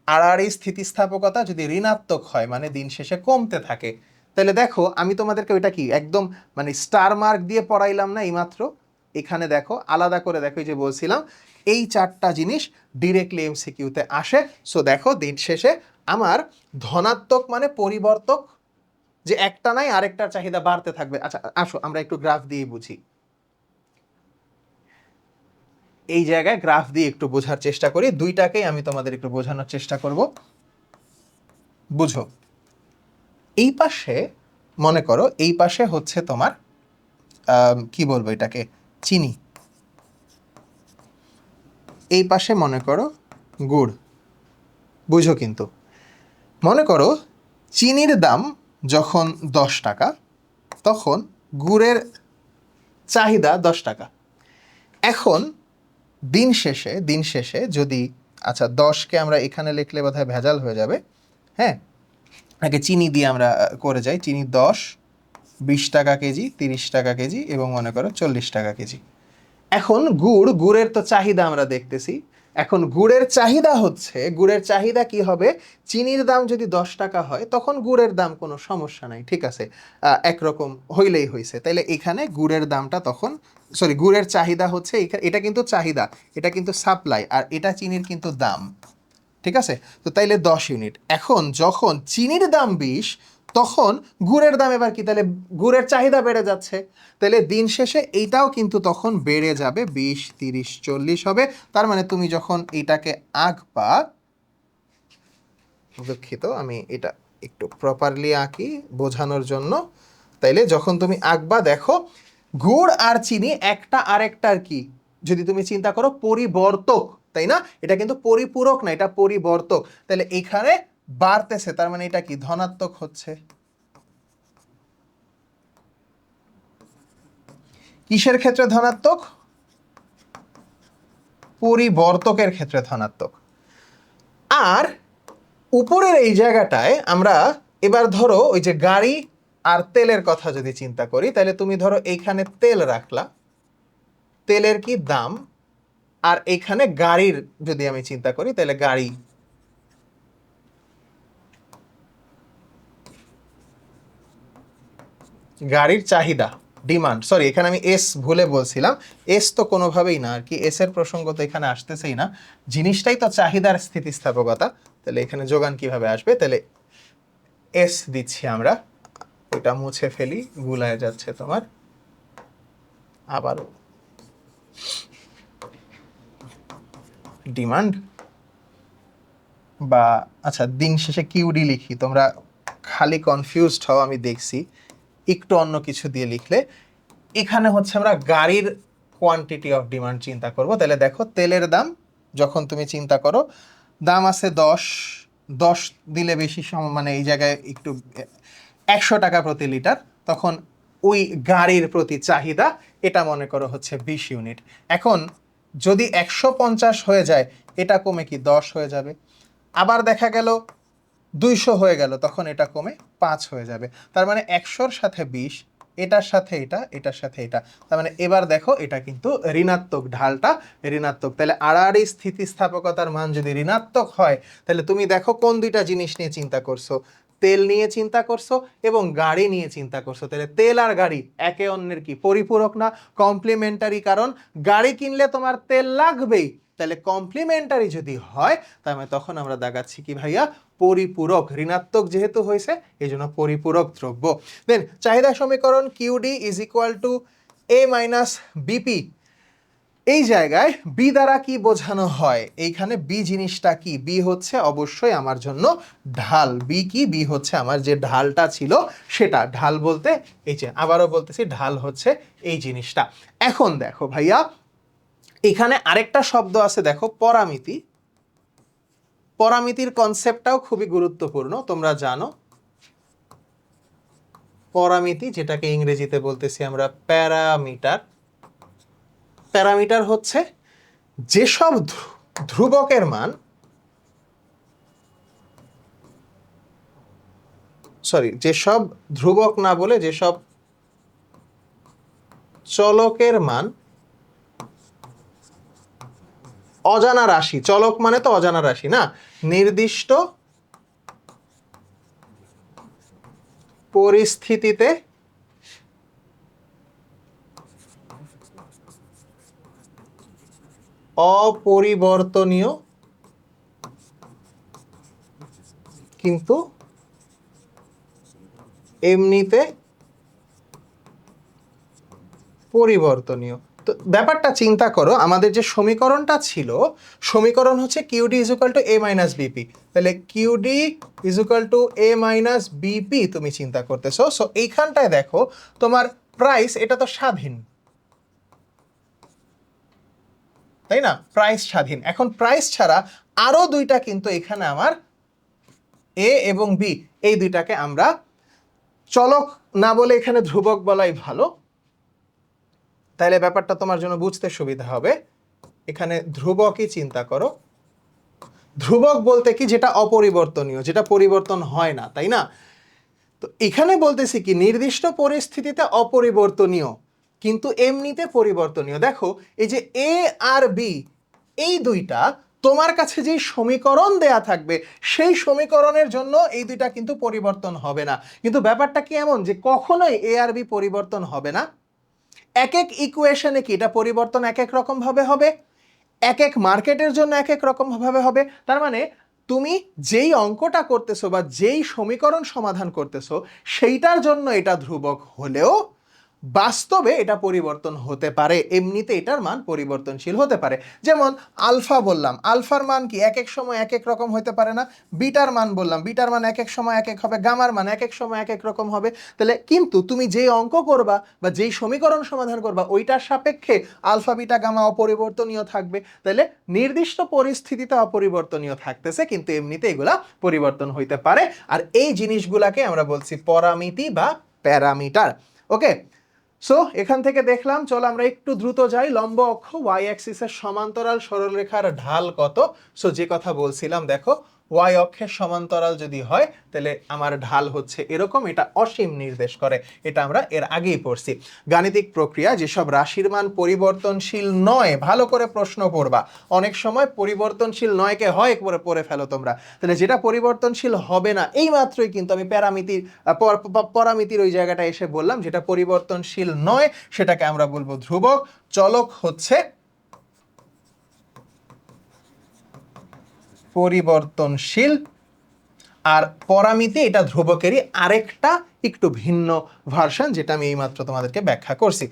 A: আড়াআড়ি স্থিতিস্থাপকতা যদি ঋণাত্মক হয় মানে দিন শেষে কমতে থাকে, তাহলে দেখো আমি তোমাদেরকে ওইটা কি একদম মানে স্টার মার্ক দিয়ে পড়াইলাম না এইমাত্র? এখানে দেখো আলাদা করে দেখো, এই যে বলছিলাম এই চারটা জিনিস ডিরেক্টলি এমসিকিউতে আসে। সো দেখো দিন শেষে আমার ধনাত্মক মানে পরিবর্তক, যে একটা নাই আরেকটার চাহিদা বাড়তে থাকবে। আচ্ছা আসো আমরা একটু গ্রাফ দিয়ে বুঝি, এই জায়গায় গ্রাফ দিয়ে একটু বোঝার চেষ্টা করি, দুইটাকেই আমি তোমাদের একটু বোঝানোর চেষ্টা করব। বুঝো, এই পাশে মনে করো এই পাশে হচ্ছে তোমার কি বলবো এটাকে, চিনি, এই পাশে মনে করো গুড়। বুঝো কিন্তু মনে করো চিনির দাম যখন 10 টাকা তখন গুড়ের চাহিদা 10 টাকা। এখন দিন শেষে যদি, আচ্ছা 10কে আমরা এখানে লিখলে বোধহয় ভেজাল হয়ে যাবে, হ্যাঁ আগে চিনি দিয়ে আমরা করে যাই, চিনি 10, 20 টাকা কেজি, 30 টাকা কেজি এবং মনে করো 40 টাকা কেজি। এখন গুড়ের তো চাহিদা আমরা দেখতেছি, এখন গুড়ের চাহিদা কি হবে? চিনির দাম যদি 10 টাকা হয় তখন গুড়ের দাম কোনো সমস্যা নাই, ঠিক আছে, একরকম হইলেই হয়েছে। তাইলে এখানে গুড়ের দামটা তখন, সরি গুড়ের চাহিদা হচ্ছে এটা কিন্তু চাহিদা, এটা কিন্তু সাপ্লাই, আর এটা চিনির কিন্তু দাম, ঠিক আছে। তো তাইলে 10 ইউনিট। এখন যখন চিনির দাম 20 তখন গুড়ের দাম এবার কি, তাহলে গুড়ের চাহিদা বেড়ে যাচ্ছে, তাহলে দিন শেষে এইটাও কিন্তু তখন বেড়ে যাবে, 20, 30, 40 হবে। তার মানে তুমি যখন এইটাকে আঁকবা, দুঃখিত আমি এটা একটু প্রপারলি আঁকি বোঝানোর জন্য, তাইলে যখন তুমি আঁকবা দেখো গুড় আর চিনি একটা আরেকটার কি, যদি তুমি চিন্তা করো পরিবর্তক, তাই না? এটা কিন্তু পরিপূরক না, এটা পরিবর্তক। তাহলে এখানে বাড়তেছে, তার মানে এটা কি ধনাত্মক হচ্ছে। কিসের ক্ষেত্রে ধনাত্মক? পরিবর্তকের ক্ষেত্রে ধনাত্মক। আর উপরের এই জায়গাটায় আমরা এবার ধরো ওই যে গাড়ি আর তেলের কথা যদি চিন্তা করি, তাহলে তুমি ধরো এইখানে তেল রাখলা, তেলের কি দাম, আর এখানে গাড়ির যদি আমি চিন্তা করি তাহলে গাড়ির চাহিদা, ডিমান্ড, সরি এখানে আমি এস ভুলে বলছিলাম, এস তো কোনোভাবেই না আর কি, এস এর প্রসঙ্গ তো এখানে আসতেছেই না, জিনিসটাই তো চাহিদার স্থিতিস্থাপকতা, তাহলে এখানে যোগান কিভাবে আসবে? তাহলে এস দিচ্ছি আমরা, ওটা মুছে ফেলি, গুলায় যাচ্ছে তোমার আবারও, ডিমান্ড বা আচ্ছা দিন শেষে কিউডি লিখি, তোমরা খালি কনফিউজড হও আমি দেখছি, একটু অন্য কিছু দিয়ে লিখলে। এখানে হচ্ছে আমরা গাড়ির কোয়ান্টিটি অফ ডিমান্ড চিন্তা করব। তাহলে দেখো তেলের দাম যখন তুমি চিন্তা করো, দাম আছে 10, 10 দিলে বেশি মানে এই জায়গায় একটু 100 টাকা প্রতি লিটার, তখন ওই গাড়ির প্রতি চাহিদা এটা মনে করো হচ্ছে 20 ইউনিট। এখন যদি 150 হয়ে যায় এটা কমে কি 10 হয়ে যাবে, আবার দেখা গেল 200 হয়ে গেল তখন এটা কমে 5 হয়ে যাবে। তার মানে 100-র সাথে 20, এটার সাথে এটা, এটার সাথে এটা, তার মানে এবার দেখো এটা কিন্তু ঋণাত্মক, ঢালটা ঋণাত্মক। তাহলে আড়াআড়ি স্থিতিস্থাপকতার মান যদি ঋণাত্মক হয় তাহলে তুমি দেখো কোন দুইটা জিনিস নিয়ে চিন্তা করছো, তেল নিয়ে চিন্তা করছো এবং গাড়ি নিয়ে চিন্তা করছো। তাহলে তেল আর গাড়ি একে অন্যের কি পরিপূরক না কমপ্লিমেন্টারি? কারণ গাড়ি কিনলে তোমার তেল লাগবেই, তাহলে কমপ্লিমেন্টারি যদি হয় তাহলে তখন আমরা দেখাচ্ছি কি ভাইয়া পরিপূরক, ঋণাত্মক যেহেতু হয়েছে এই জন্য পরিপূরক দ্রব্য। দেন চাহিদা সমীকরণ QD is equal to A minus BP, এই জায়গায় বি দ্বারা কি বোঝানো হয়? এইখানে বি জিনিসটা কি? বি হচ্ছে অবশ্যই আমার জন্য ঢাল। বি কি? বি হচ্ছে আমার যে ঢালটা ছিল সেটা। ঢাল বলতে এই যে আবারও বলতেছি ঢাল হচ্ছে এই জিনিসটা। এখন দেখো ভাইয়া এখানে আরেকটা শব্দ আছে দেখো পরামিতি, পরামিতির কনসেপ্টটাও খুবই গুরুত্বপূর্ণ, তোমরা জানো পরামিতি যেটাকে ইংরেজিতে বলতেছি আমরা প্যারামিটার, প্যারামিটার হচ্ছে যেসব ধ্রুবকের মান, যেসব ধ্রুবক না বলে যেসব চলকের মান অজানা রাশি, চলক মানে তো অজানা রাশি না, নির্দিষ্ট পরিস্থিতিতে অপরিবর্তনীয় কিন্তু এমনিতে পরিবর্তনীয়। তো ব্যাপারটা চিন্তা করো, আমাদের যে সমীকরণটা ছিল, সমীকরণ হচ্ছে QD is equal to A minus BP. তাহলে QD is equal to A minus BP তুমি চিন্তা করতেছো। সো এইখানটায় দেখো তোমার প্রাইস, এটা তো স্বাধীন, তাই না? প্রাইস স্বাধীন। এখন প্রাইস ছাড়া আরো দুইটা কিন্তু এখানে আমার এ এবং বি, এই দুইটাকে আমরা চলক না বলে এখানে ধ্রুবক বলাই ভালো, তাহলে ব্যাপারটা তোমার জন্য বুঝতে সুবিধা হবে। এখানে ধ্রুবকই চিন্তা করো। ধ্রুবক বলতে কি, যেটা অপরিবর্তনীয়, যেটা পরিবর্তন হয় না, তাই না? তো এখানে বলতেছি কি, নির্দিষ্ট পরিস্থিতিতে অপরিবর্তনীয় কিন্তু এমনিতে পরিবর্তনীয়। দেখো এই যে এ আর বি, এই দুইটা তোমার কাছে যে সমীকরণ দেয়া থাকবে সেই সমীকরণের জন্য এই দুইটা কিন্তু পরিবর্তন হবে না। কিন্তু ব্যাপারটা কি এমন যে কখনোই এ আর বি পরিবর্তন হবে না। এক এক ইকুয়েশনে কি এটা পরিবর্তন এক এক রকম ভাবে হবে, এক এক মার্কেটের জন্য এক এক রকম ভাবে হবে। তার মানে তুমি যেই অঙ্কটা করতেছো বা যেই সমীকরণ সমাধান করতেছো সেইটার জন্য এটা ধ্রুবক হলেও বাস্তবে এটা পরিবর্তন হতে পারে, এমনিতে এটার মান পরিবর্তনশীল হতে পারে। যেমন আলফা বললাম, আলফার মান কি এক এক সময় এক এক রকম হতে পারে না? বিটার মান বললাম, বিটার মান এক এক সময় এক এক হবে, গামার মান এক এক সময় এক এক রকম হবে। তাহলে কিন্তু তুমি যেই অঙ্ক করবা বা যেই সমীকরণ সমাধান করবা ওইটার সাপেক্ষে আলফা বিটা গামা অপরিবর্তনীয় থাকবে। তাহলে নির্দিষ্ট পরিস্থিতিতে অপরিবর্তনীয় থাকতেছে কিন্তু এমনিতে এগুলা পরিবর্তন হইতে পারে। আর এই জিনিসগুলাকে আমরা বলছি পরামিতি বা প্যারামিটার। ওকে, সো এখান থেকে দেখলাম, চলো আমরা একটু দ্রুত যাই। লম্ব অক্ষ ওয়াই অ্যাক্সিসের সমান্তরাল সরলরেখার ঢাল কত? সো যে কথা বলছিলাম, দেখো ওয়াই অক্ষের সমান্তরাল যদি হয় তাহলে আমার ঢাল হচ্ছে এরকম, এটা অসীম নির্দেশ করে, এটা আমরা এর আগেই পড়ছি। গাণিতিক প্রক্রিয়া, যেসব রাশির মান পরিবর্তনশীল নয়, ভালো করে প্রশ্ন পড়বা, অনেক সময় পরিবর্তনশীল নয়কে হয় করে পড়ে ফেলো তোমরা। তাহলে যেটা পরিবর্তনশীল হবে না, এই মাত্রই কিন্তু আমি পরামিতির ওই জায়গাটা এসে বললাম, যেটা পরিবর্তনশীল নয় সেটাকে আমরা বলবো ধ্রুবক। চলক হচ্ছে পরিবর্তনশীল, আর পরামিতি এটা ধ্রুবকেরই আরেকটা একটু ভিন্ন ভার্সন, যেটা আমি এইমাত্র তোমাদেরকে ব্যাখ্যা করছি।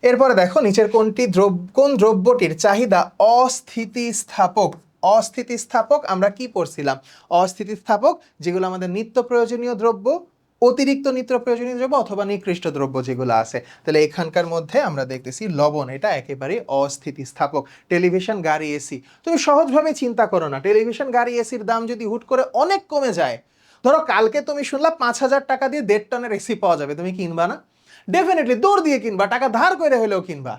A: এরপরে দেখো নিচের কোন দ্রব্যটির চাহিদা অস্থিতিস্থাপক। অস্থিতিস্থাপক আমরা কি পড়ছিলাম? অস্থিতিস্থাপক যেগুলো আমাদের নিত্য প্রয়োজনীয় দ্রব্য, অতিরিক্ত নিত্য প্রয়োজনীয় দ্রব্য অথবা নিকৃষ্ট দ্রব্য যেগুলো আছে। তাহলে এখানকার মধ্যে আমরা দেখতেছি লবণ, এটা একেবারে অস্থিতিস্থাপক। টেলিভিশন, গাড়ি, এসি, তুমি সহজভাবে চিন্তা করো না, টেলিভিশন, গাড়ি, এসির দাম যদি হুট করে অনেক কমে যায়, ধরো কালকে তুমি শুনলা 5,000 টাকা দিয়ে 1.5 টনের এসি পাওয়া যাবে, তুমি কিনবা না? ডেফিনেটলি দৌড় দিয়ে কিনবা, টাকা ধার করে হলেও কিনবা।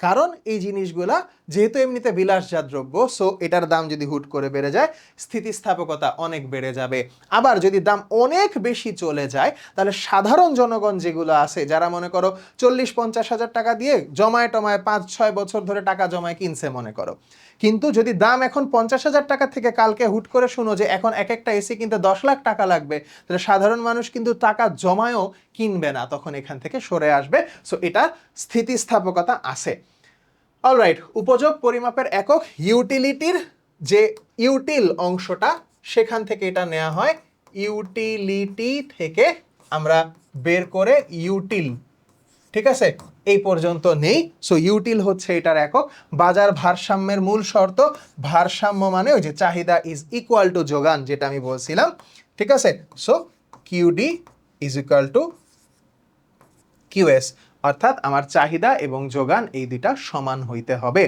A: কারণ এই জিনিসগুলা যেহেতু এমনিতে বিলাসজাত দ্রব্য, সো এটার দাম যদি হুট করে বেড়ে যায় স্থিতিস্থাপকতা অনেক বেড়ে যাবে। আবার যদি দাম অনেক বেশি চলে যায় তাহলে সাধারণ জনগণ যেগুলো আছে, যারা মনে করো 40-50 হাজার টাকা দিয়ে জমায় টমায় 5-6 বছর ধরে টাকা জমায় কিনছে মনে করো, কিন্তু যদি দাম এখন 50,000 টাকা থেকে কালকে হুট করে শুনো যে এখন এক একটা এসি কিনতে 10 লাখ টাকা লাগবে, তাহলে সাধারণ মানুষ কিন্তু টাকা জমায়ও কিনবে না, তখন এখান থেকে সরে আসবে। সো এটা স্থিতিস্থাপকতা আছে। অলরাইট, উপযোগ পরিমাপের একক ইউটিলিটির যে ইউটিল অংশটা, সেখান থেকে এটা নেওয়া হয়। ইউটিলিটি থেকে আমরা বের করে ইউটিল, ঠিক আছে, এই পর্যন্ত নেই। সো ইউটিল হচ্ছে এটার একক। বাজার ভারসাম্যের মূল শর্ত, ভারসাম্য মানে ওই যে চাহিদা ইজ ইকুয়াল টু যোগান, যেটা আমি বলছিলাম, ঠিক আছে। So QD is equal two QS, অর্থাৎ আমার চাহিদা এবং যোগান এই দুইটা সমান হইতে হবে।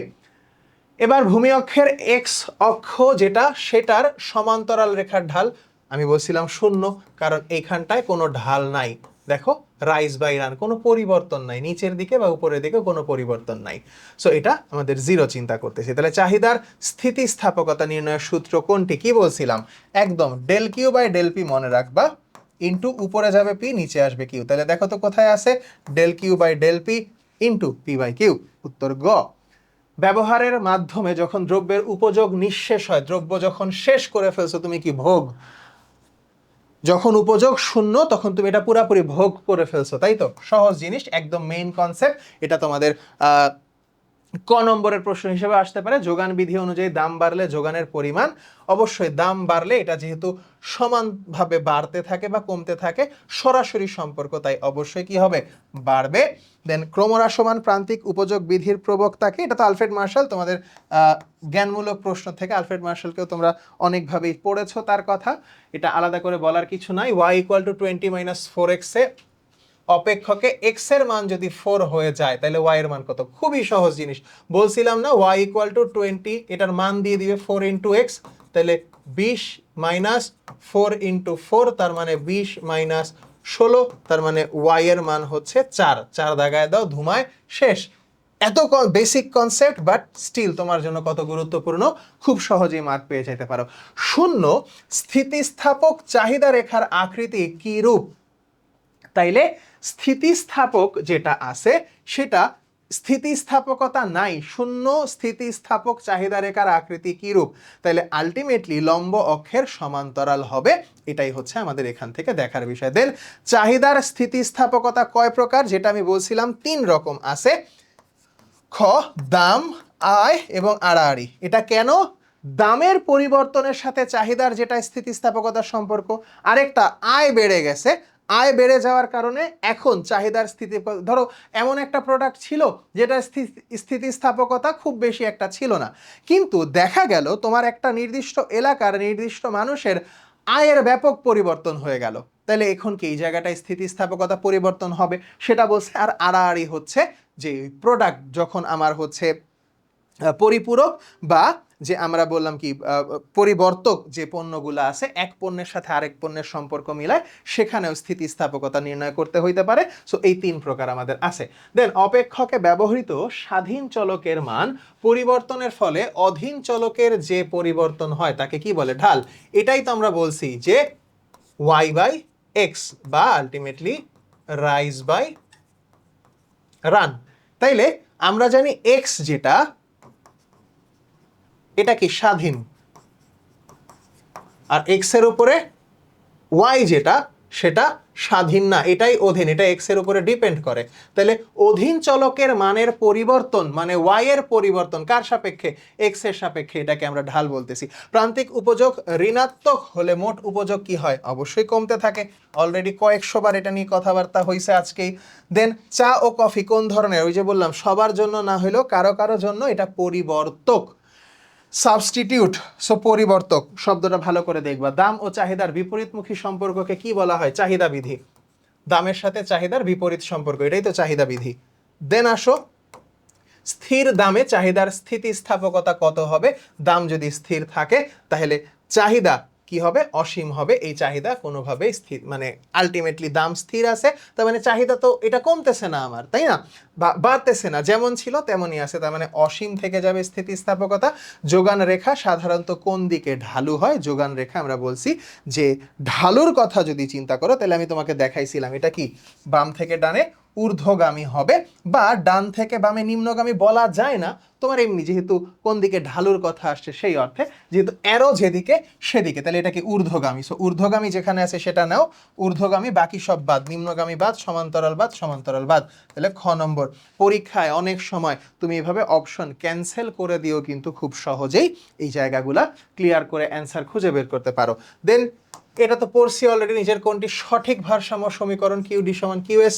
A: এবার ভূমি অক্ষের এক্স অক্ষ যেটা, সেটার সমান্তরাল রেখার ঢাল আমি বলছিলাম 0, কারণ এইখানটায় কোনো ঢাল নাই। দেখো রাইজ বাই রান, কোনো পরিবর্তন নাই, নিচের দিকে বা উপরের দিকে কোনো পরিবর্তন নাই। সো এটা আমাদের জিরো চিন্তা করতেছি। তাহলে চাহিদার স্থিতিস্থাপকতা নির্ণয়ের সূত্র কোনটি, কি বলছিলাম, একদম del Q by del P মনে রাখবা, ইন্টু উপরে যাবে পি, নিচে আসবে কিউ। তাহলে দেখো তো কোথায় আছে, del Q by del P into P by Q. উত্তর গ। ব্যবহারের মাধ্যমে যখন দ্রব্যের উপযোগ নিঃশেষ হয়, দ্রব্য যখন শেষ করে ফেলছো তুমি, কি ভোগ, যখন উপযোগ শূন্য তখন তুমি এটা পুরাপুরি ভোগ করে ফেলছো, তাই তো? সহজ জিনিস, একদম মেইন কনসেপ্ট। এটা তোমাদের ক নম্বরের প্রশ্ন হিসেবে আসতে পারে। যোগান বিধি অনুযায়ী দাম বাড়লে যোগানের পরিমাণ, অবশ্যই দাম বাড়লে এটা যেহেতু সমানভাবে বাড়তে থাকে বা কমতে থাকে, সরাসরি সম্পর্ক, তাই অবশ্যই কি হবে, বাড়বে। দেন ক্রমহ্রাসমান প্রান্তিক উপযোগ বিধির প্রবক্তাকে, এটা তো আলফ্রেড মার্শাল, তোমাদের জ্ঞানমূলক প্রশ্ন থেকে আলফ্রেড মার্শালকেও তোমরা অনেকভাবেই পড়েছো, তার কথা এটা আলাদা করে বলার কিছু নাই। y ইকুয়াল টু 20 - 4x এ অপেক্ষকে x এর মান যদি 4 হয়ে যায় তাহলে y এর মান কত, খুবই সহজ জিনিস। বলছিলাম না y ইকুয়াল টু 20, এটার মান দিয়ে দিবে 4 ইন্টু এক্স, তাহলে 20 মাইনাস 4 ইন্টু 4, তার মানে 20 মাইনাস 16, তার মানে y এর মান হচ্ছে 4। 4 দাগায় দাও, ধুমায় শেষ। এত বেসিক কনসেপ্ট, বাট স্টিল তোমার জন্য কত গুরুত্বপূর্ণ, খুব সহজেই মার্ক পেয়ে যেতে পারো। শূন্য, স্থিতিস্থাপক চাহিদা রেখার আকৃতি কি রূপ? তাইলে স্থিতিস্থাপক যেটা আছে সেটা স্থিতিস্থাপকতা নাই, শূন্য স্থিতিস্থাপক চাহিদা রেখার আকৃতি কি রূপ? তাইলে আলটিমেটলি লম্ব অক্ষের সমান্তরাল হবে, এটাই হচ্ছে আমাদের এখান থেকে দেখার বিষয়। দেন চাহিদার স্থিতিস্থাপকতা কয় প্রকার, যেটা আমি বলছিলাম 3 রকম আছে। খ, দাম, আয় এবং আড়াআড়ি। এটা কেন? দামের পরিবর্তনের সাথে চাহিদার যেটা স্থিতিস্থাপকতার সম্পর্ক, আরেকটা আয় বেড়ে গেছে, আয় বেড়ে যাওয়ার কারণে এখন চাহিদার স্থিতি, ধরো এমন একটা প্রোডাক্ট ছিল যেটার স্থিতিস্থাপকতা খুব বেশি একটা ছিল না, কিন্তু দেখা গেল তোমার একটা নির্দিষ্ট এলাকার নির্দিষ্ট মানুষের আয়ের ব্যাপক পরিবর্তন হয়ে গেল, তাহলে এখন কি এই জায়গাটায় স্থিতিস্থাপকতা পরিবর্তন হবে, সেটা বলছে। আর আড়াআড়ি হচ্ছে যে প্রোডাক্ট যখন আমার হচ্ছে পরিপূরক বা যে আমরা বললাম কি পরিবর্তক যে পণ্যগুলো আছে, এক পণ্যের সাথে আরেক পণ্যের সম্পর্ক মিলায়, সেখানেও স্থিতিস্থাপকতা নির্ণয় করতে হইতে পারে। সো এই 3 প্রকার আমাদের আছে। দেন অপেক্ষকে ব্যবহৃত স্বাধীন চলকের মান পরিবর্তনের ফলে অধীন চলকের যে পরিবর্তন হয় তাকে কি বলে, ঢাল। এটাই তো আমরা বলছি যে y বাই এক্স বা আলটিমেটলি রাইজ বাই রান। তাইলে আমরা জানি x যেটা, এটা কি স্বাধীন, আর x এর উপরে y যেটা সেটা স্বাধীন না, এটাই অধীন, এটা x এর উপরে ডিপেন্ড করে। তাহলে অধীন চলকের মানের পরিবর্তন মানে y এর পরিবর্তন কার সাপেক্ষে, x এর সাপেক্ষে, এটাকে আমরা ঢাল বলতেছি। প্রান্তিক উপযোগ ঋণাত্মক হলে মোট উপযোগ কি হয়, অবশ্যই কমতে থাকে। অলরেডি কয়েকশো বার এটা নিয়ে কথাবার্তা হয়েছে আজকেই। দেন চা ও কফি কোন ধরনের, ওই যে বললাম সবার জন্য না হলেও কারো কারো জন্য এটা পরিবর্তক, সাবস্টিটিউট। সো পরিবর্তক শব্দটা ভালো করে দেখবা। দাম ও চাহিদার বিপরীতমুখী সম্পর্ককে কি বলা হয়, চাহিদা বিধি। দামের সাথে চাহিদার বিপরীত সম্পর্ক, এটাই তো চাহিদা বিধি। দেন আসো, স্থির দামে চাহিদার স্থিতিস্থাপকতা কত হবে? দাম যদি স্থির থাকে তাহলে চাহিদা কি হবে, অসীম হবে। এই চাহিদা কোনোভাবেই স্থির, মানে আলটিমেটলি দাম স্থির আছে, তার মানে চাহিদা তো এটা কমতেছে না আমার, তাই না, বাড়তেছে না, যেমন ছিল তেমনই আছে, তার মানে অসীম থেকে যাবে স্থিতিস্থাপকতা। যোগান রেখা সাধারণত কোন দিকে ঢালু হয়? যোগান রেখা আমরা বলছি যে ঢালুর কথা যদি চিন্তা করো, তাহলে আমি তোমাকে দেখাইছিলাম এটা কি বাম থেকে ডানে ঊর্ধ্বগামী হবে, বা ডান থেকে বামে নিম্নগামী বলা যায় না, তোমার এমনি যেহেতু কোন দিকে ঢালুর কথা আসছে সেই অর্থে, যেহেতু অ্যারো যেদিকে সেদিকে, তাহলে এটা কি ঊর্ধ্বগামী। সো ঊর্ধ্বগামী যেখানে আছে সেটা নাও, ঊর্ধ্বগামী, বাকি সব বাদ, নিম্নগামী বাদ, সমান্তরাল বাদ, সমান্তরাল বাদ। তাহলে খ নম্বর। পরীক্ষায় অনেক সময় তুমি এভাবে অপশন ক্যান্সেল করে দিও, কিন্তু খুব সহজেই এই জায়গাগুলা ক্লিয়ার করে অ্যান্সার খুঁজে বের করতে পারো। দেন এটা তো পড়ছি অলরেডি, নিচের কোনটি সঠিক ভারসাম্য সমীকরণ, কিউডি সমান কিউএস।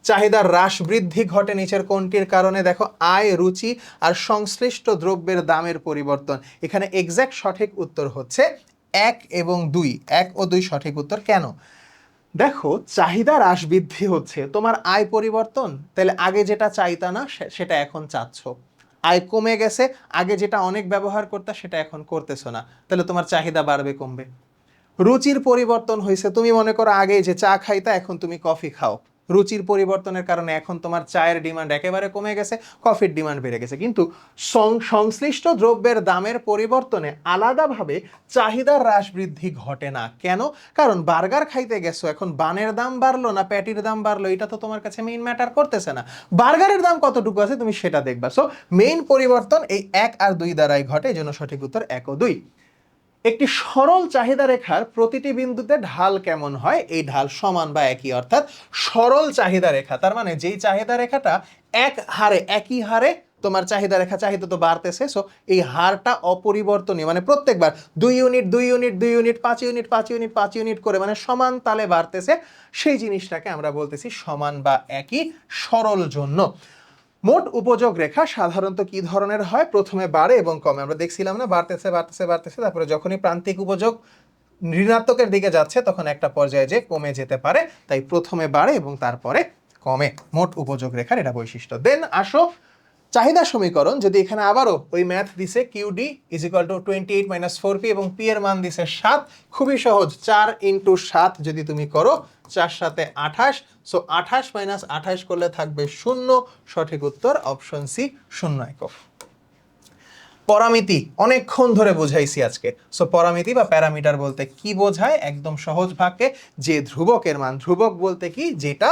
A: চাহিদার হ্রাস বৃদ্ধি ঘটে নিচের কোনটির কারণে? দেখো আয়, রুচি আর সংশ্লিষ্ট দ্রব্যের দামের পরিবর্তন। এখানে এক্স্যাক্ট সঠিক উত্তর হচ্ছে 1 এবং 2, 1 ও 2 সঠিক উত্তর। কেন? দেখো চাহিদা হ্রাস বৃদ্ধি হচ্ছে তোমার আয় পরিবর্তন, তাহলে আগে যেটা চাইতা না সেটা এখন চাচ্ছ। আয় কমে গেছে, আগে যেটা অনেক ব্যবহার করতে সেটা এখন করতেছো না, তাহলে তোমার চাহিদা বাড়বে কমবে? রুচির পরিবর্তন হয়েছে। তুমি মনে করো আগে যে চা খাইতা, এখন তুমি কফি খাও। রুচির পরিবর্তনের কারণে এখন তোমার চায়ের ডিমান্ড একেবারে কমে গেছে, কফির ডিমান্ড বেড়ে গেছে। কিন্তু সংশ্লিষ্ট দ্রব্যের দামের পরিবর্তনে আলাদাভাবে চাহিদার হ্রাস বৃদ্ধি ঘটে না। কেন? কারণ বার্গার খাইতে গেছো, এখন বানের দাম বাড়লো না প্যাটির দাম বাড়লো, এটা তো তোমার কাছে মেইন ম্যাটার করতেছে না। বার্গারের দাম কতটুকু আছে তুমি সেটা দেখবা। সো মেইন পরিবর্তন এই 1 আর 2 দ্বারাই ঘটে, এই জন্য সঠিক উত্তর 1 ও 2। একটি সরল চাহিদা রেখার প্রতিটি বিন্দুতে ঢাল কেমন হয়? এই ঢাল সমান বা একই, অর্থাৎ সরল চাহিদা রেখা, তার মানে যেই চাহিদা রেখাটা একই হারে তোমার চাহিদা রেখা, চাহিদা তো বাড়তেছে, সো এই হারটা অপরিবর্তনীয়, মানে প্রত্যেকবার 2 unit 2 unit 2 unit 5 unit 5 unit 5 unit করে, মানে সমান তালে বাড়তেছে, সেই জিনিসটাকে আমরা বলতেছি সমান বা একই সরল জন্য। মোট উপযোগ রেখা সাধারণত কি ধরনের হয়? প্রথমে বাড়ে এবং কমে। আমরা দেখছিলাম না, বাড়তেছে বাড়তেছে বাড়তেছে, তারপরে যখনই প্রান্তিক উপযোগ ঋণাত্মকের দিকে যাচ্ছে তখন একটা পর্যায়ে যে কমে যেতে পারে, তাই প্রথমে বাড়ে এবং তারপরে কমে মোট উপযোগ রেখার, এটা বৈশিষ্ট্য। দেন আসো চাহিদা সমীকরণ। যদি এখানে আবারও ওই ম্যাথ দিছে QD is equal two 28 - 4p এবং পি এর মান দিছে 7, খুবই সহজ, 4 × 7 যদি তুমি করো 4 × 7 = 28, সো 28 - 28 করলে থাকবে 0। সঠিক উত্তর অপশন সি, 0 একক। পরামিতি অনেকক্ষণ ধরে বোঝাইছি আজকে। সো পরামিতি বা প্যারামিটার বলতে কি বোঝায়? একদম সহজ ভাগে, যে ধ্রুবকের মান, ধ্রুবক বলতে কি, যেটা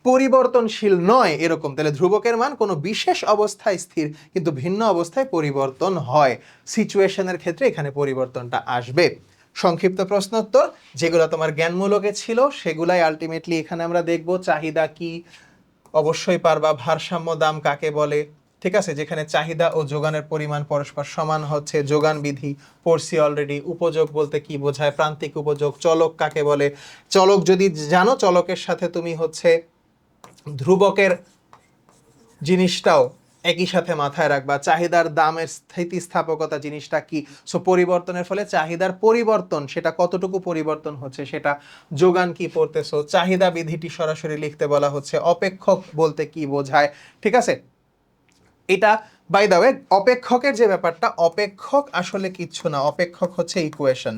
A: পরিবর্তনশীল নয় এরকম। তাহলে ধ্রুবকের মান কোনো বিশেষ অবস্থায় স্থির কিন্তু ভিন্ন অবস্থায় পরিবর্তন হয়, সিচুয়েশনের ক্ষেত্রে এখানে পরিবর্তনটা আসবে। সংক্ষিপ্ত প্রশ্নোত্তর যেগুলো তোমার জ্ঞানমূলকে ছিল সেগুলাই আলটিমেটলি এখানে আমরা দেখব। চাহিদা কি অবশ্যই পারবা, ভারসাম্য দাম কাকে বলে, ঠিক আছে, যেখানে চাহিদা ও যোগানের পরিমাণ পরস্পর সমান হচ্ছে যোগান বিধি পড়ছি অলরেডি। উপযোগ বলতে কি বোঝায়, প্রান্তিক উপযোগ, চলক কাকে বলে, চলক যদি জানো, চলকের সাথে তুমি হচ্ছে ধ্রুবকের জিনিসটাও একই সাথে মাথায় রাখবা। চাহিদার দামের স্থিতিস্থাপকতা জিনিসটা কি, সো পরিবর্তনের ফলে চাহিদার পরিবর্তন, সেটা কতটুকু পরিবর্তন হচ্ছে সেটা যোগান কি পড়তেছো, চাহিদা বিধিটি সরাসরি লিখতে বলা হচ্ছে। অপেক্ষক বলতে কি বোঝায়, ঠিক আছে, এটা বাই দ্য ওয়ে অপেক্ষকের যে ব্যাপারটা, অপেক্ষক আসলে কিচ্ছু না, অপেক্ষক হচ্ছে ইকুয়েশন,